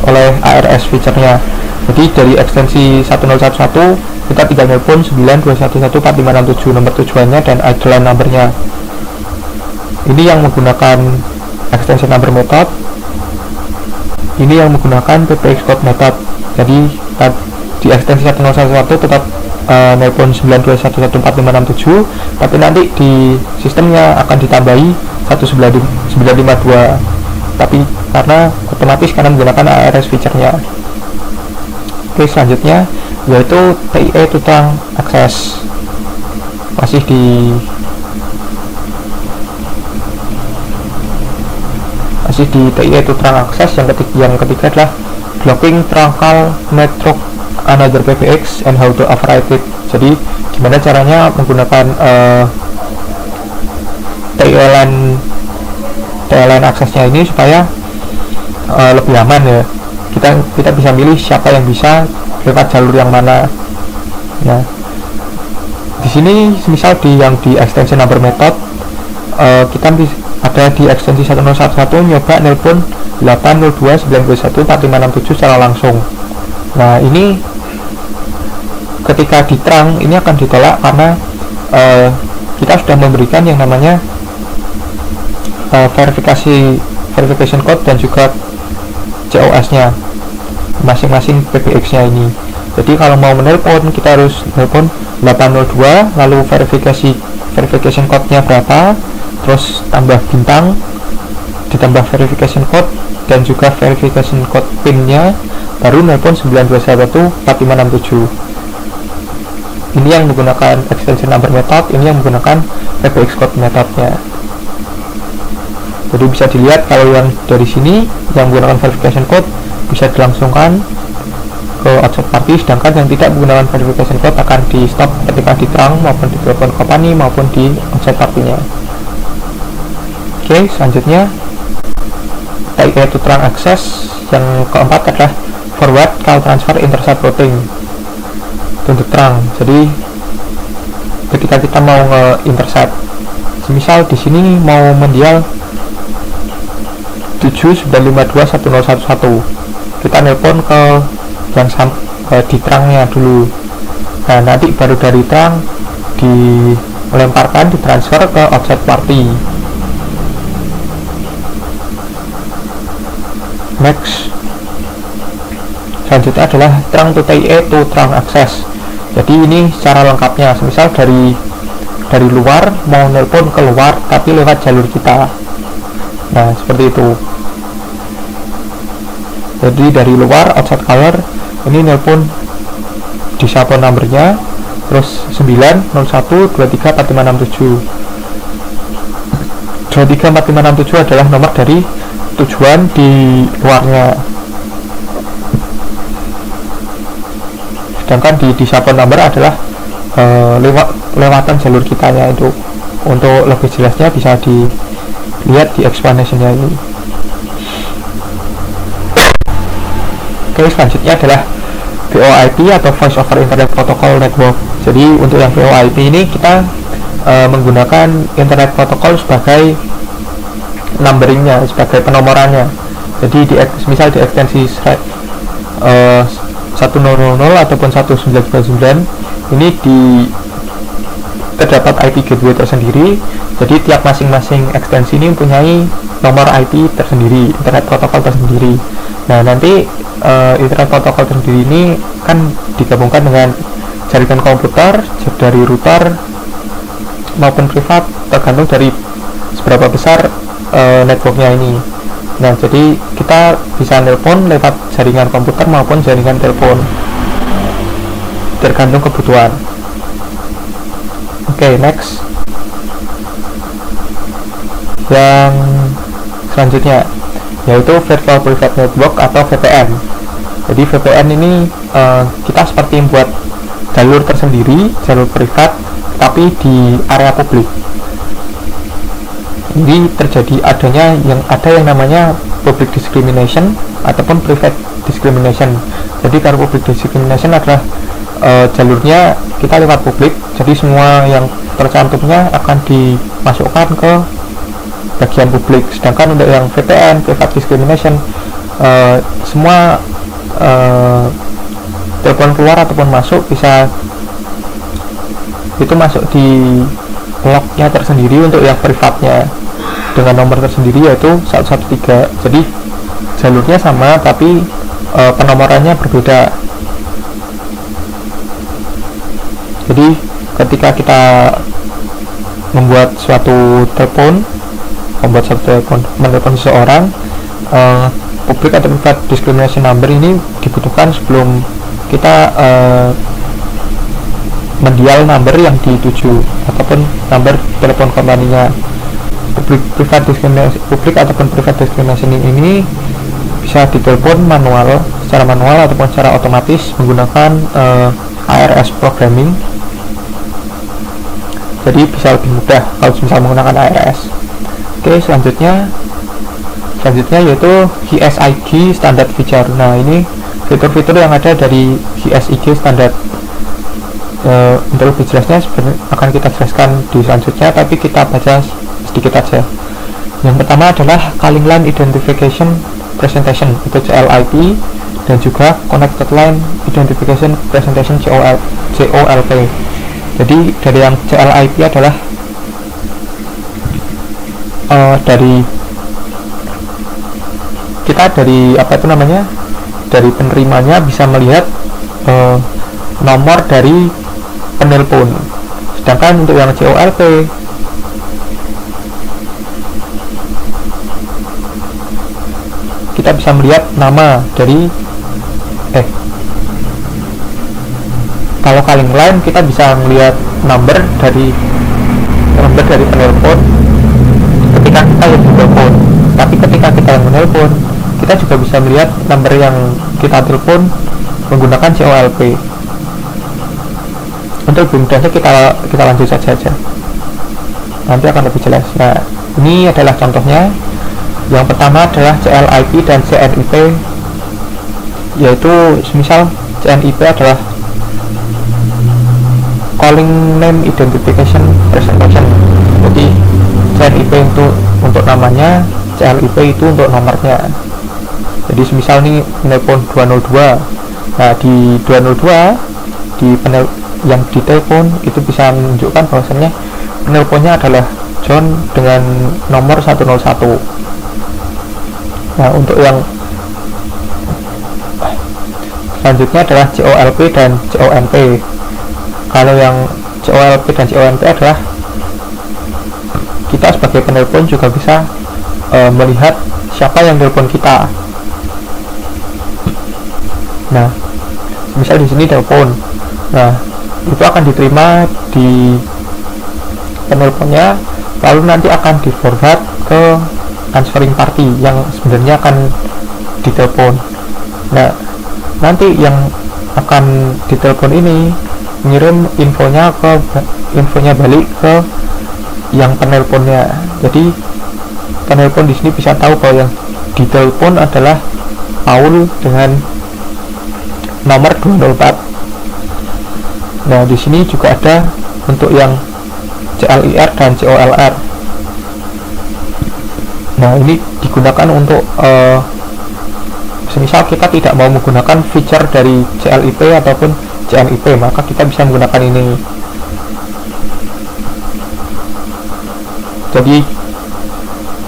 [SPEAKER 3] oleh ARS feature-nya. Jadi dari ekstensi 1011 kita tinggal nelpon 9211457 nomor tujuannya dan idle numbernya. Ini yang menggunakan extension number method. Ini yang menggunakan PBX code method. Jadi di ekstensi 1011 tetap nelpon 9211457, tapi nanti di sistemnya akan ditambahi 19952. Tapi karena otomatis karena menggunakan ARS feature-nya. Oke, selanjutnya yaitu TIE to trunk access. Masih di TIE to trunk access. Yang ketiga adalah blocking trunkal network another PBX and how to override it. Jadi gimana caranya menggunakan TIE line aksesnya ini supaya lebih aman ya. Kita bisa milih siapa yang bisa lewat jalur yang mana. Nah, di sini misal di extension number method kita ada di ekstensi 1011 nyoba nelpon 802.921.4567 secara langsung. Nah, ini ketika di trunk ini akan ditolak karena kita sudah memberikan yang namanya verification code dan juga COS nya masing-masing PBX nya ini. Jadi kalau mau menelpon kita harus nelpon 802 lalu verification code nya berapa, terus tambah bintang, ditambah verification code dan juga verification code pin nya, baru nelpon 9214567. Ini yang menggunakan extension number method, ini yang menggunakan PBX code methodnya. Jadi bisa dilihat kalau yang dari sini yang menggunakan verification code bisa dilangsungkan ke outside party, sedangkan yang tidak menggunakan verification code akan di stop ketika di trunk maupun di telepon company maupun di outside partinya. Oke, selanjutnya TIE to trunk access. Yang keempat adalah forward call transfer intercept routing untuk trunk. Jadi ketika kita mau nge-intercept, semisal di sini mau mendial 7952111, kita nelpon ke yang di trangnya dulu. Nah, nanti baru dari trang dilemparkan, ditransfer ke outside party. Next. selanjutnya adalah trunk to TIE to trunk access. Jadi ini secara lengkapnya, misal dari luar mau nelpon keluar tapi lewat jalur kita. Nah seperti itu. Jadi dari luar outside caller ini nelpon di siapa numbernya, terus 901234567. 234567 adalah nomor dari tujuan di luarnya. Sedangkan di phone number adalah lewatan jalur kitanya itu. Untuk lebih jelasnya bisa dilihat di explanation-nya ini. Oke, selanjutnya adalah VoIP atau Voice over Internet Protocol Network. Jadi untuk yang VoIP ini kita menggunakan Internet Protocol sebagai numberingnya, sebagai penomorannya. Jadi misal di ekstensi 1000 ataupun 1999 ini terdapat IP gateway tersendiri. Jadi tiap masing-masing ekstensi ini mempunyai nomor IP tersendiri, internet protokol tersendiri. Nah nanti internet protokol tersendiri ini kan digabungkan dengan jaringan komputer dari router maupun privat, tergantung dari seberapa besar networknya ini. Nah jadi kita bisa nelpon lewat jaringan komputer maupun jaringan telepon, tergantung kebutuhan. Oke, next. Yang selanjutnya yaitu Virtual Private Network atau VPN. Jadi VPN ini kita seperti membuat jalur tersendiri, jalur privat tapi di area publik. Jadi terjadi ada yang namanya public discrimination ataupun private discrimination. Jadi kalau public discrimination adalah jalurnya kita lewat publik, jadi semua yang tercantumnya akan dimasukkan ke bagian publik. Sedangkan untuk yang VPN, private discrimination, semua telepon keluar ataupun masuk bisa itu masuk di lognya tersendiri untuk yang privatnya dengan nomor tersendiri yaitu 113. Jadi jalurnya sama tapi penomorannya berbeda. Jadi ketika kita membuat suatu telepon, menelepon seseorang, public atau private discrimination number ini dibutuhkan sebelum kita mendial number yang dituju ataupun number telepon kompaninya. Public ataupun private discrimination ini bisa ditelepon secara manual ataupun secara otomatis menggunakan ARS programming. Jadi bisa lebih mudah kalau misal menggunakan ARS. Oke, selanjutnya yaitu HSIG standard feature. Nah ini fitur-fitur yang ada dari HSIG standard. Untuk lebih jelasnya akan kita jelaskan di selanjutnya, tapi kita baca sedikit aja. Yang pertama adalah Calling Line Identification Presentation, itu CLIP, dan juga Connected Line Identification Presentation COLP. Jadi dari yang CLIP adalah dari penerimanya bisa melihat nomor dari penelpon. Sedangkan untuk yang COLP kita bisa melihat nama dari kalau calling line kita bisa melihat number dari penelpon ketika kita yang menelpon. Tapi ketika kita yang menelpon, kita juga bisa melihat number yang kita telepon menggunakan COLP. Untuk lebih mudahnya kita lanjut saja, nanti akan lebih jelas. Nah ini adalah contohnya. Yang pertama adalah CLIP dan CNIP, yaitu misal CNIP adalah Calling Name Identification Presentation. Jadi CNIP itu untuk namanya, CLIP itu untuk nomornya. Jadi misal nih telepon 202, nah di 202 yang ditelepon itu bisa menunjukkan bahwasannya penelponnya adalah John dengan nomor 101. Nah untuk yang Selanjutnya adalah COLP dan CONP. Kalau yang COLP dan CONP adalah kita sebagai penelpon juga bisa melihat siapa yang telepon kita. Nah, misal di sini telepon. Nah, itu akan diterima di penelponnya, lalu nanti akan di forward ke answering party yang sebenarnya akan ditelepon. Nah, nanti yang akan ditelepon ini ngirim infonya balik ke yang penelponnya. Jadi penelpon di sini bisa tahu bahwa yang ditelepon adalah Paul dengan nomor 204. Nah, di sini juga ada untuk yang CLIR dan COLR. Nah, ini digunakan untuk semisal kita tidak mau menggunakan feature dari CLIP ataupun CNIP, maka kita bisa menggunakan ini. Jadi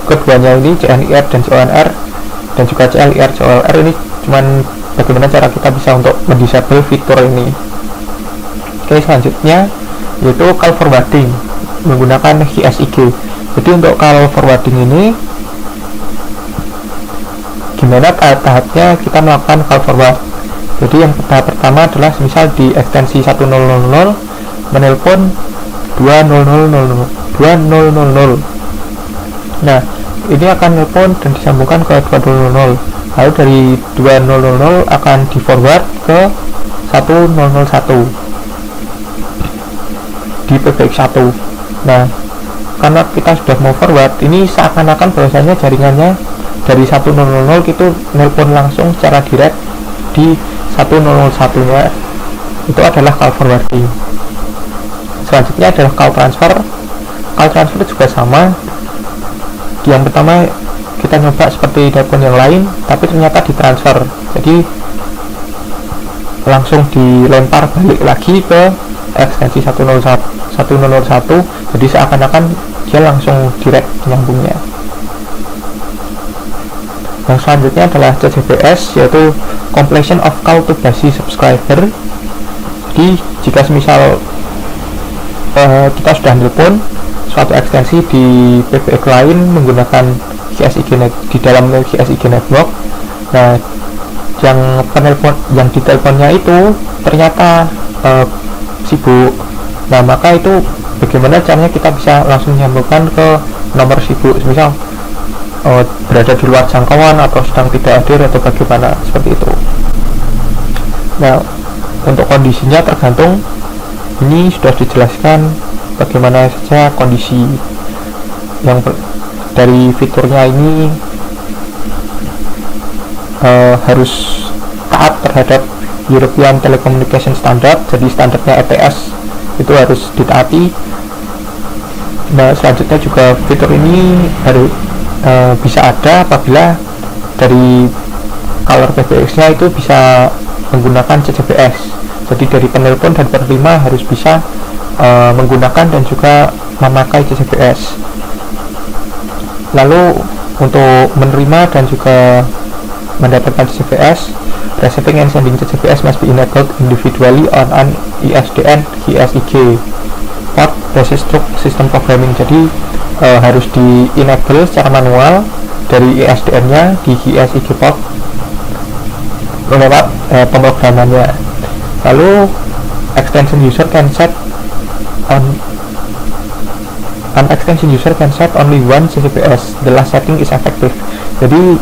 [SPEAKER 3] keduanya ini CNIR dan CONR dan juga CLIR COLR ini cuman bagaimana cara kita bisa untuk mendisable fitur ini. Oke, selanjutnya yaitu call forwarding menggunakan HSIG. Jadi untuk call forwarding ini gimana tahap-tahapnya kita melakukan call forward. Jadi yang tahap pertama adalah misal di ekstensi 1000 menelpon 2000. Nah, ini akan nelpon dan disambungkan ke 2000. Lalu dari 2000 akan di forward ke 1001 di PBX1. Nah, karena kita sudah mau forward, ini seakan-akan bahwasanya jaringannya dari 100 itu nelpon langsung secara direct di 101 nya. Itu adalah call forwarding. Selanjutnya adalah call transfer. Call transfer juga sama. Yang pertama kita nyoba seperti telepon yang lain, tapi ternyata ditransfer, jadi langsung dilempar balik lagi ke ekstensi 101, jadi seakan-akan dia langsung direct nyambungnya. Yang selanjutnya adalah CCBS, yaitu completion of call to basis subscriber. Jadi jika semisal kita sudah nelpon suatu ekstensi di PBX lain menggunakan HSIG di dalam HSIG network, nah yang penelpon yang diteleponnya itu ternyata sibuk. Nah, maka itu bagaimana caranya kita bisa langsung nyambungkan ke nomor sibuk, misal berada di luar jangkauan atau sedang tidak hadir atau bagaimana, seperti itu. Nah, untuk kondisinya tergantung, ini sudah dijelaskan bagaimana saja kondisi yang dari fiturnya ini harus taat terhadap European Telecommunication Standard, jadi standarnya ETS itu harus ditaati. Nah, selanjutnya juga fitur ini harus bisa ada apabila dari color PBX nya itu bisa menggunakan CCBS, jadi dari penelpon dan penerima harus bisa menggunakan dan juga memakai CCBS. Lalu untuk menerima dan juga mendapatkan CCBS, receiving and sending CCBS must be enabled individually on an ISDN HSIG port basis through system programming. Jadi harus di enable secara manual dari ISDN nya di HSIG port lewat pemrogramannya. Lalu extension user can set an extension user can set only one CCBS. The last setting is effective. Jadi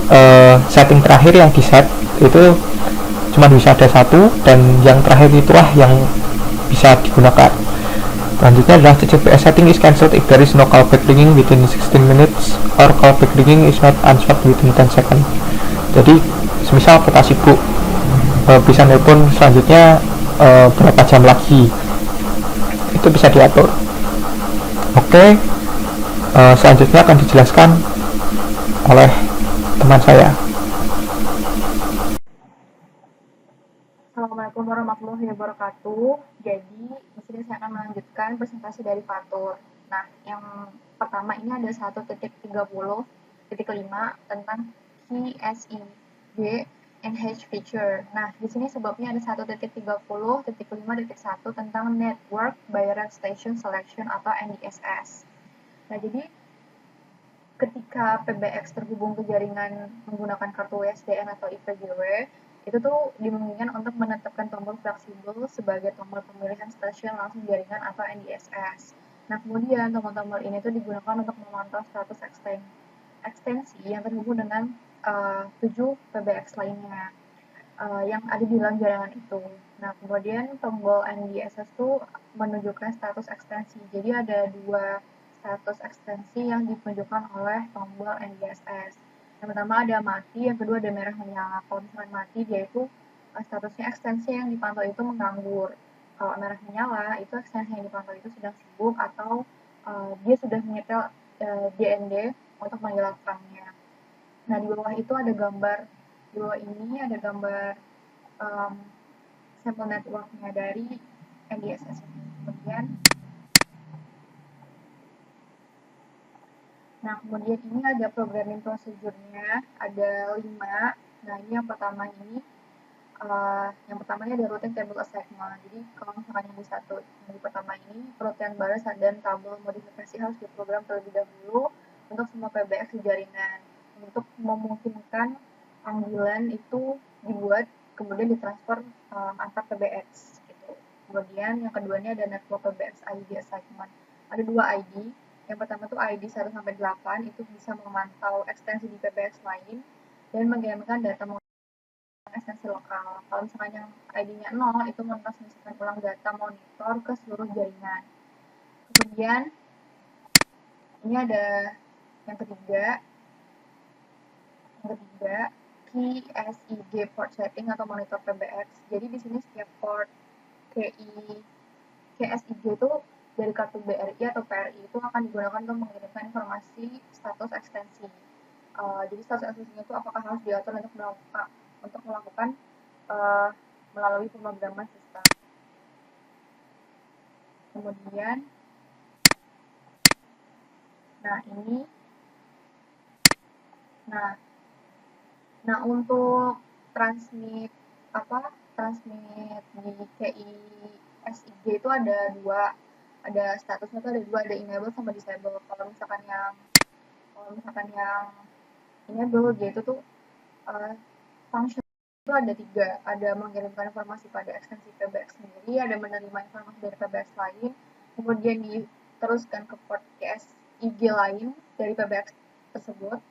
[SPEAKER 3] setting terakhir yang di set itu cuma bisa ada satu, dan yang terakhir itulah yang bisa digunakan. Selanjutnya adalah CCBS setting is cancelled if there is no callback ringing within 16 minutes or callback ringing is not answered within 10 seconds. Jadi semisal kita sibuk bisa nelpon selanjutnya berapa jam lagi, itu bisa diatur. Oke, selanjutnya akan dijelaskan oleh teman saya.
[SPEAKER 4] Assalamualaikum warahmatullahi wabarakatuh. Jadi di sini saya akan melanjutkan presentasi dari Fatur. Nah, yang pertama ini ada 1.30.5 tentang HSIG enhanced feature. Nah, di sini sebabnya ada 1.30.5.1 tentang Network Biracial Station Selection atau NDSS. Nah, jadi ketika PBX terhubung ke jaringan menggunakan kartu WSDN atau IPGW, itu tuh dimungkinkan untuk menetapkan tombol fleksibel sebagai tombol pemilihan stasiun langsung jaringan atau NDSS. Nah, kemudian tombol-tombol ini tuh digunakan untuk memantau status ekstensi yang terhubung dengan 7 PBX lainnya yang ada di dalam jaringan itu. Nah, kemudian tombol NDSS itu menunjukkan status ekstensi. Jadi ada dua status ekstensi yang ditunjukkan oleh tombol NDSS. Yang pertama ada mati, yang kedua ada merah menyala. Kalau misalkan mati, dia itu statusnya ekstensi yang dipantau itu menganggur. Kalau merah menyala, itu ekstensi yang dipantau itu sedang sibuk atau dia sudah menyetel DND untuk menghilangkannya. Nah, di bawah itu ada gambar, di bawah ini ada gambar sampel network-nya dari NDSS ini. Kemudian ini ada programming prosedurnya, ada 5. Nah, ini yang pertama ini, ada routing table assignment. Jadi kalau misalkan yang di pertama ini, route balas dan tabel modifikasi harus diprogram terlebih dahulu untuk semua PBX di jaringan untuk memungkinkan panggilan itu dibuat kemudian ditransfer antar PBX gitu. Kemudian yang kedua ini ada network PBX ID assignment. Ada 2 ID. Yang pertama tuh ID 1 sampai 8 itu bisa memantau ekstensi di PBX lain dan mengirimkan data ekstensi lokal. Kalau misalkan yang ID-nya 0 itu mentransmisikan ulang data monitor ke seluruh jaringan. Kemudian ini ada yang ketiga KSIG port setting atau monitor PBX. Jadi di sini setiap port KSIG itu dari kartu BRI atau PRI itu akan digunakan untuk mengirimkan informasi status ekstensi. Jadi status ekstensinya itu apakah harus diatur untuk melakukan melalui pemrograman sistem. Kemudian, untuk transmit di KISIG itu ada 2, ada statusnya itu ada 2, ada enable sama disable. Kalau misalkan yang enable dia itu tuh function itu ada 3, ada mengirimkan informasi pada ekstensi PBX sendiri, ada menerima informasi dari PBX lain, kemudian diteruskan ke port KSIG lain dari PBX tersebut,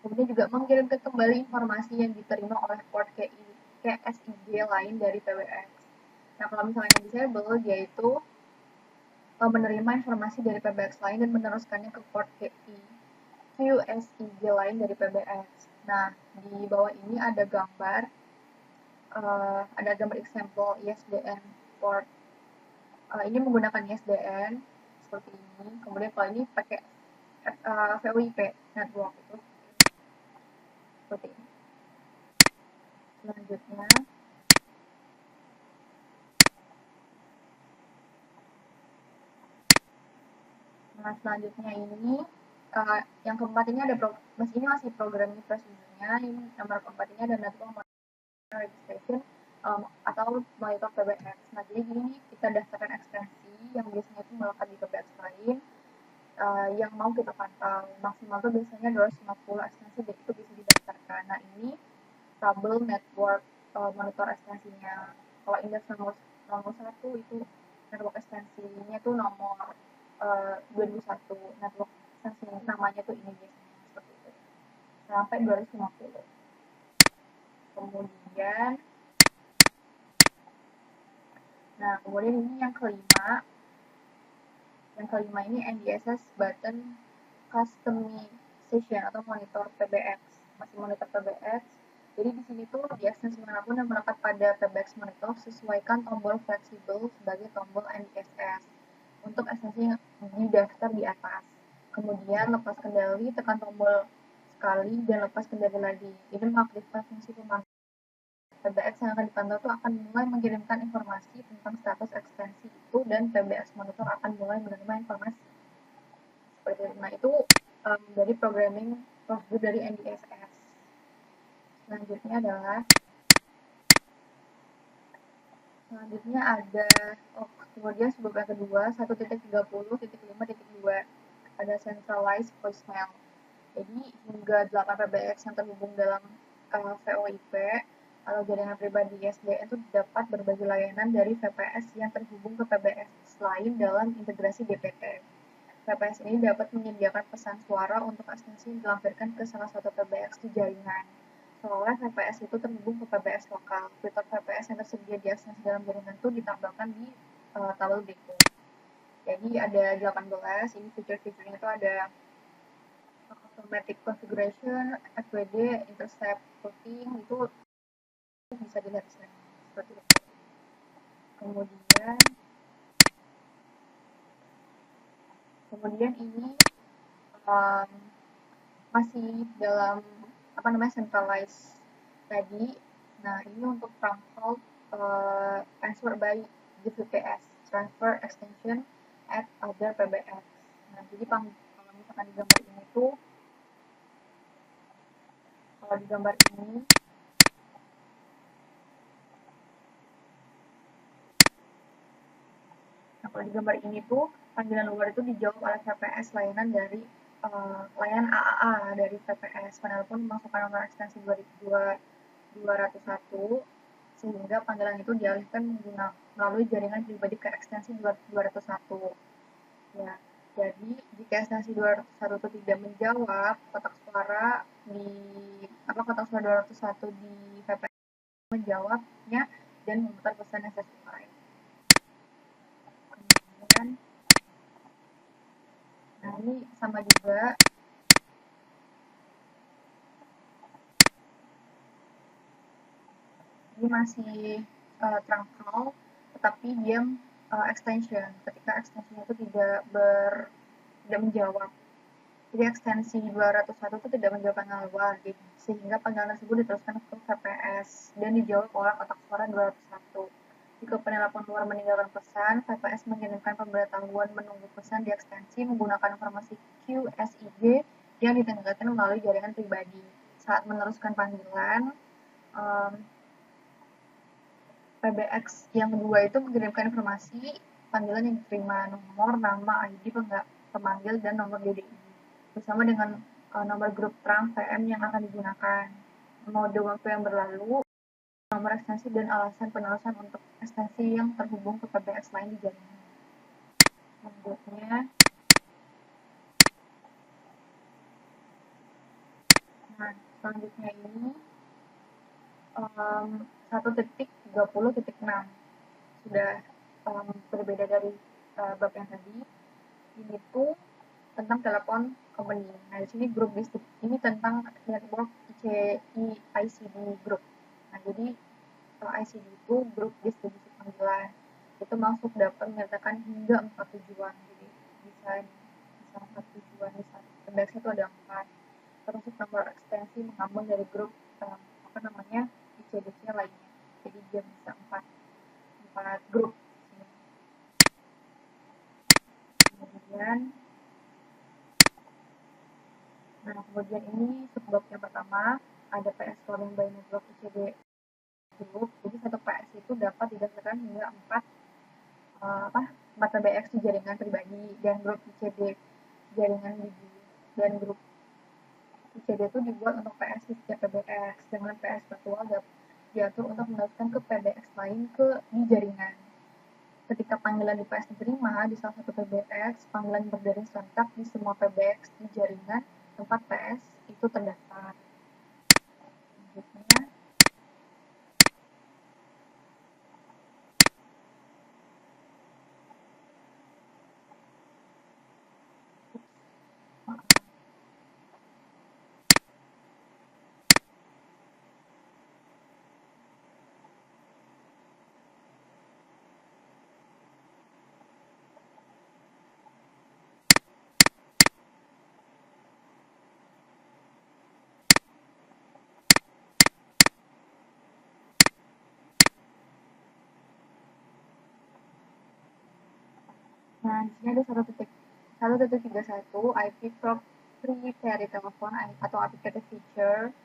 [SPEAKER 4] kemudian juga mengirimkan kembali informasi yang diterima oleh port KSIG lain dari PBX. Nah, kalau misalnya disable, yaitu menerima informasi dari PBX lain dan meneruskannya ke port QSIG lain dari PBX. Nah, di bawah ini ada gambar example ISDN port. Ini menggunakan ISDN seperti ini. Kemudian kalau ini pakai VoIP network itu seperti ini. Selanjutnya ini yang keempat ini ada masih programming prosedurnya. Ini nomor keempat ini ada network registration atau monitor PBX. Nah, jadi gini kita daftarkan ekstensi yang biasanya itu melekat di PBX lain yang mau kita pantau. Maksimal itu biasanya 250 ekstensi, jadi itu bisa didaftarkan. Nah, ini tabel network monitor ekstensinya. Kalau indeks nomor 1 itu network ekstensinya itu nomor 2001. Network ekstensi namanya tuh ini biasanya seperti itu. Sampai 250. Kemudian ini yang kelima. Yang kelima ini NDSS button customization atau monitor PBX. Masih monitor PBX. Jadi di sini tuh di ekstensi manapun yang melekat pada PBX monitor, sesuaikan tombol fleksibel sebagai tombol NDSS untuk ekstensi yang didaftar di atas. Kemudian lepas kendali, tekan tombol sekali dan lepas kendali lagi. Ini mengaktifkan fungsi pemantauan. PBX yang akan dipantau itu akan mulai mengirimkan informasi tentang status ekstensi itu dan PBX monitor akan mulai menerima informasi. Seperti itu. Nah, itu dari programming prosedur dari NDSS. Selanjutnya adalah Selanjutnya ada kemudian sebab yang kedua 1.30.5.2 ada centralized voicemail. Jadi hingga 8 PBX yang terhubung dalam VoIP atau jaringan pribadi SDN itu dapat berbagi layanan dari VPS yang terhubung ke PBX lain dalam integrasi DPT. VPS ini dapat menyediakan pesan suara untuk ekstensi yang dilampirkan ke salah satu PBX di jaringan. Seolah VPS itu terhubung ke PBX lokal. Fitur VPS yang tersedia di ekstensi dalam jaringan itu ditambahkan di tabel berikut. Jadi ada 18, ini fitur-fiturnya itu ada automatic configuration, FWD, intercept routing, itu bisa dilihat di sini seperti itu. Kemudian ini masih dalam centralized tadi. Nah, ini untuk transfer by GVPS, transfer extension at other PBX. Nah, jadi kalau misalkan di gambar ini tuh, kalau di gambar ini tuh panggilan luar itu dijawab oleh VPS layanan dari layanan AAA dari VPS. Penelpon memasukkan nomor ekstensi 201 sehingga panggilan itu dialihkan melalui jaringan pribadi ke ekstensi 201. Ya, jadi jika ekstensi 201 itu tidak menjawab, kotak suara 201 di VPS menjawabnya dan memutar pesan yang sesuai. Kemudian, nah ini sama juga. Ini masih trunk call, tetapi dia extension. Ketika ekstensinya itu tidak menjawab. Jadi ekstensi 201 itu tidak menjawab panggilan luar, sehingga panggilan tersebut diteruskan ke VPS dan dijawab oleh kotak suara 201. Jika penelpon luar meninggalkan pesan, VPS mengirimkan pemberitahuan menunggu pesan di ekstensi menggunakan informasi QSIG yang ditengahkan melalui jaringan pribadi. Saat meneruskan panggilan, PBX yang kedua itu mengirimkan informasi panggilan yang diterima, nomor, nama, ID pemanggil, dan nomor DDI, bersama dengan nomor grup trunk VM yang akan digunakan, mode waktu yang berlalu, nomor ekstensi, dan alasan penerusan untuk ekstensi yang terhubung ke PBX lain di jaringan. Selanjutnya ini 1.30.6 sudah berbeda dari bab yang tadi. Ini tuh tentang telepon company. Nah, di sini grup ini tentang network ICD group. Nah, jadi ICD itu grup distribusi panggilan. Itu masuk dapat menyertakan hingga 4 tujuan. Jadi bisa 4 tujuan, bisa PBX itu ada 4. Termasuk nomor ekstensi mengambil dari grup ICD-nya lainnya. Jadi dia bisa 4 grup. Kemudian ini subbab yang pertama ada PS calling by network ICD group. Jadi satu PS itu dapat didaftarkan hingga 4 PBX di jaringan pribadi dan grup ICD jaringan bibi, dan grup ICD itu dibuat untuk PS di setiap PBX, dengan PS virtual diatur untuk meneruskan ke PBX lain di jaringan. Ketika panggilan di PS diterima di salah satu PBX, panggilan berdering serentak di semua PBX di jaringan tempat PS itu terdaftar. Selanjutnya, nah di sini ada 1.31 IP proprietary telepon atau applicated feature.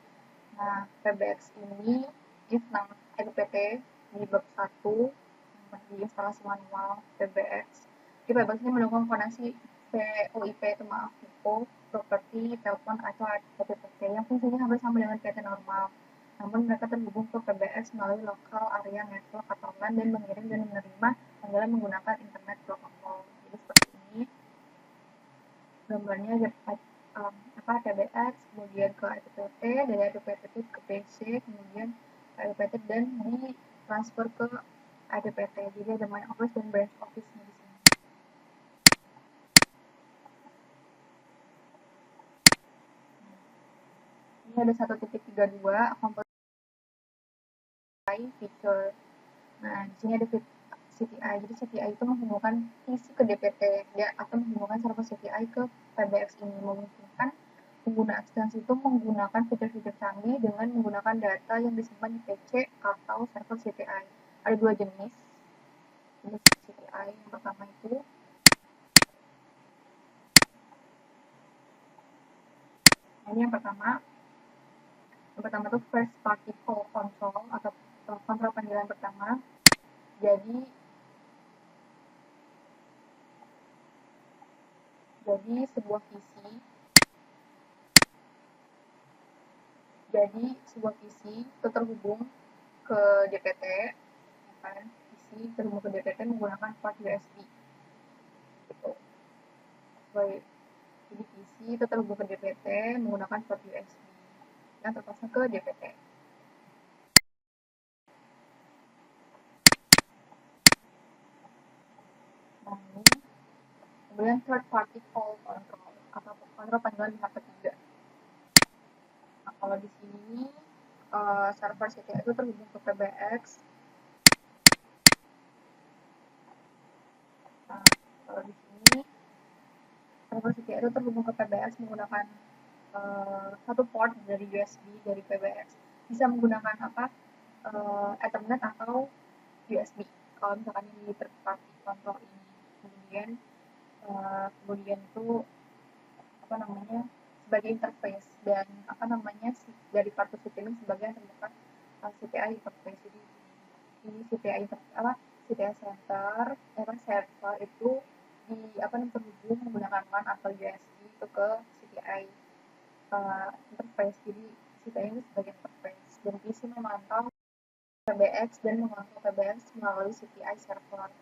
[SPEAKER 4] Nah, PBX ini if NAMPT di bab 1 di instalasi manual PBX. Di PBX ini mendukung koneksi VoIP VoIP, properti, telepon, atau HTTP yang fungsinya hampir sama dengan PT normal. Namun mereka terhubung ke PBX melalui lokal area network atau LAN dan mengirim dan menerima panggilan menggunakan internet protokol. Jadi seperti ini gambarnya PBX, kemudian ke IPTT, dari IPTT ke PC, kemudian ke IPTT dan ditransfer ke IPPT. Jadi ada main office dan branch office-nya di sini. Ini ada 1.32 komponent feature. Nah, di sini ada CTI. Jadi CTI itu menghubungkan PC ke DPT ya, atau menghubungkan server CTI ke PBX ini, memungkinkan pengguna ekstensi itu menggunakan fitur-fitur canggih dengan menggunakan data yang disimpan di PC atau server CTI. Ada dua jenis CTI. Yang pertama itu yang pertama itu first party call control atau kontrol panggilan pertama. Jadi sebuah PC itu terhubung ke DPT, kan? PC terhubung ke DPT menggunakan port USB. Gitu. Jadi PC itu terhubung ke DPT menggunakan port USB yang terpasang ke DPT. Nah, ini kemudian third party call control atau kontrol panggilan pihak ketiga. Nah, kalau di sini server CTI itu terhubung ke PBX. Nah, kalau di sini server CTI itu terhubung ke PBX menggunakan satu port dari USB dari PBX. Bisa menggunakan Ethernet atau USB. Kalau misalkan ini third party control ini, kemudian itu sebagai interface dan dari part CTI sebagai yang terbuka CTI interface. Jadi ini CTI center server itu terhubung menggunakan LAN atau USB itu ke CTI interface. Jadi CTI ini sebagai interface dan PC memantau PBX dan mengontrol PBX melalui CTI server.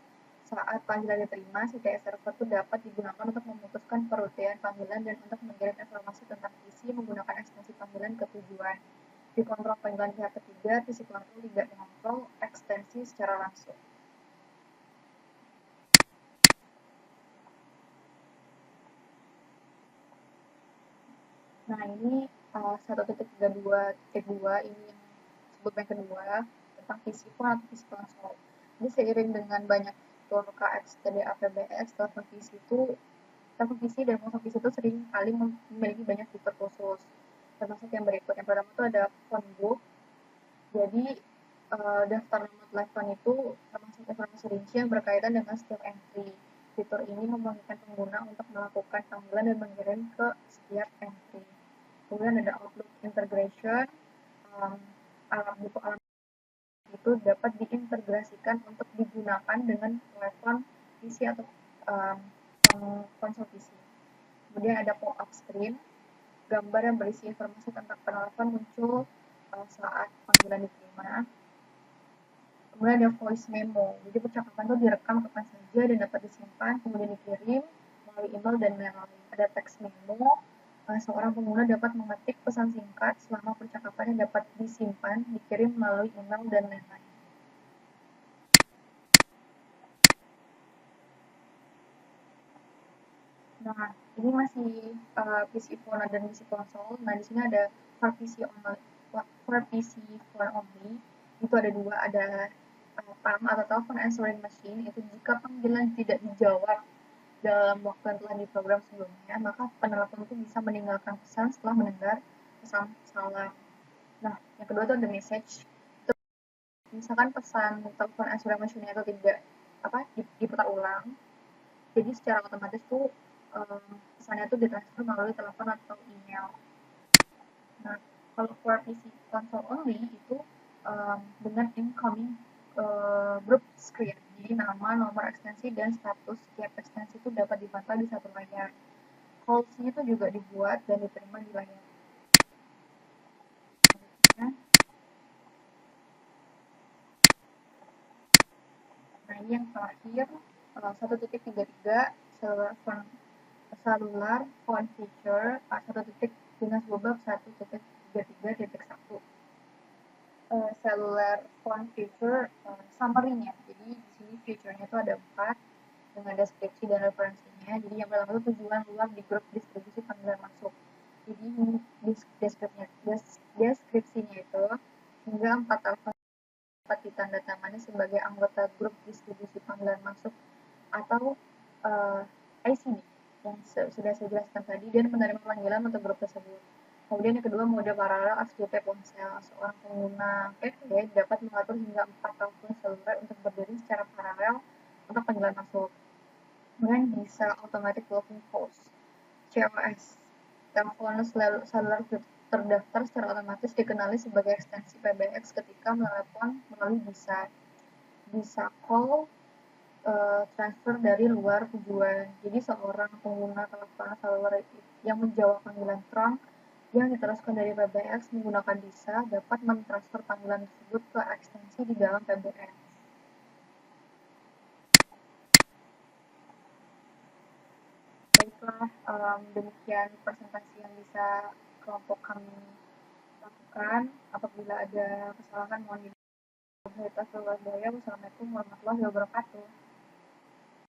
[SPEAKER 4] Saat panggilan diterima, CTI server itu dapat digunakan untuk memutuskan perutian panggilan dan untuk mengirim informasi tentang PC menggunakan ekstensi panggilan ke tujuan. Di kontrol panggilan pihak ketiga, PC control tidak mengontrol ekstensi secara langsung. Nah, ini 1.32.2 ini yang disebut yang kedua tentang PC phone atau PC console. Jadi seiring dengan banyak fitur KXTDA PBX, telepon PC dan ponsel PC itu sering kali memiliki banyak fitur khusus. Termasuk yang berikut. Yang pertama itu ada phone book. Jadi daftar nomor telepon itu termasuk informasi rinci yang berkaitan dengan setiap entry. Fitur ini memungkinkan pengguna untuk melakukan panggilan dan mengirim ke setiap entry. Kemudian ada Outlook integration, buku alam itu dapat diintegrasikan untuk digunakan dengan telepon PC atau konsol PC. Kemudian ada pop-up screen, gambar yang berisi informasi tentang penelpon muncul saat panggilan diterima. Kemudian ada voice memo, jadi percakapan itu direkam kapan saja dan dapat disimpan, kemudian dikirim melalui email dan mail. Ada text memo, seorang pengguna dapat mengetik pesan singkat selama percakapan yang dapat disimpan, dikirim melalui email dan lain-lain. Nah, ini masih PC phone dan PC console. Nah, di sini ada for PC phone only. Itu ada dua, ada PAM atau Telephone Answering Machine. Itu jika panggilan tidak dijawab dalam waktu yang telah diprogram sebelumnya, maka penelpon itu bisa meninggalkan pesan setelah mendengar pesan salam. Nah, yang kedua itu ada message. Itu, misalkan pesan telepon answering machine itu tidak diputar ulang, jadi secara otomatis tuh pesannya itu ditransfer melalui telepon atau email. Nah, kalau for PC console only itu dengan incoming group screen. Jadi nama, nomor ekstensi, dan status setiap ekstensi itu dapat dipantau di satu layar. Calls-nya itu juga dibuat dan diterima di layar. Nah, ini yang terakhir, 1.33 cellular phone feature 1.13.1.33.1 cellular phone feature summary-nya. Jadi di sini feature-nya itu ada 4 dengan deskripsi dan referensinya. Jadi yang pertama itu tujuan luar di grup distribusi panggilan masuk. Jadi deskripsinya itu hingga 4 telepon dapat ditandatangani sebagai anggota grup distribusi panggilan masuk atau ICD yang sudah saya jelaskan tadi dan menerima panggilan untuk grup tersebut. Kemudian yang kedua, mode paralel FTP ponsel. Seorang pengguna PP dapat mengatur hingga 4 telepon seluler untuk berdiri secara paralel untuk panggilan masuk. Kemudian bisa automatic blocking calls. COS. Telepon seluler terdaftar secara otomatis dikenali sebagai ekstensi PBX ketika menelepon melalui bisa call transfer dari luar tujuan. Jadi seorang pengguna telepon seluler yang menjawab panggilan trunk yang diteruskan dari PBX menggunakan bisa dapat mentransfer panggilan tersebut ke ekstensi di dalam PBX. Baiklah, demikian presentasi yang bisa kelompok kami lakukan. Apabila ada kesalahan mohon dimaafkan. Wassalamualaikum warahmatullahi wabarakatuh.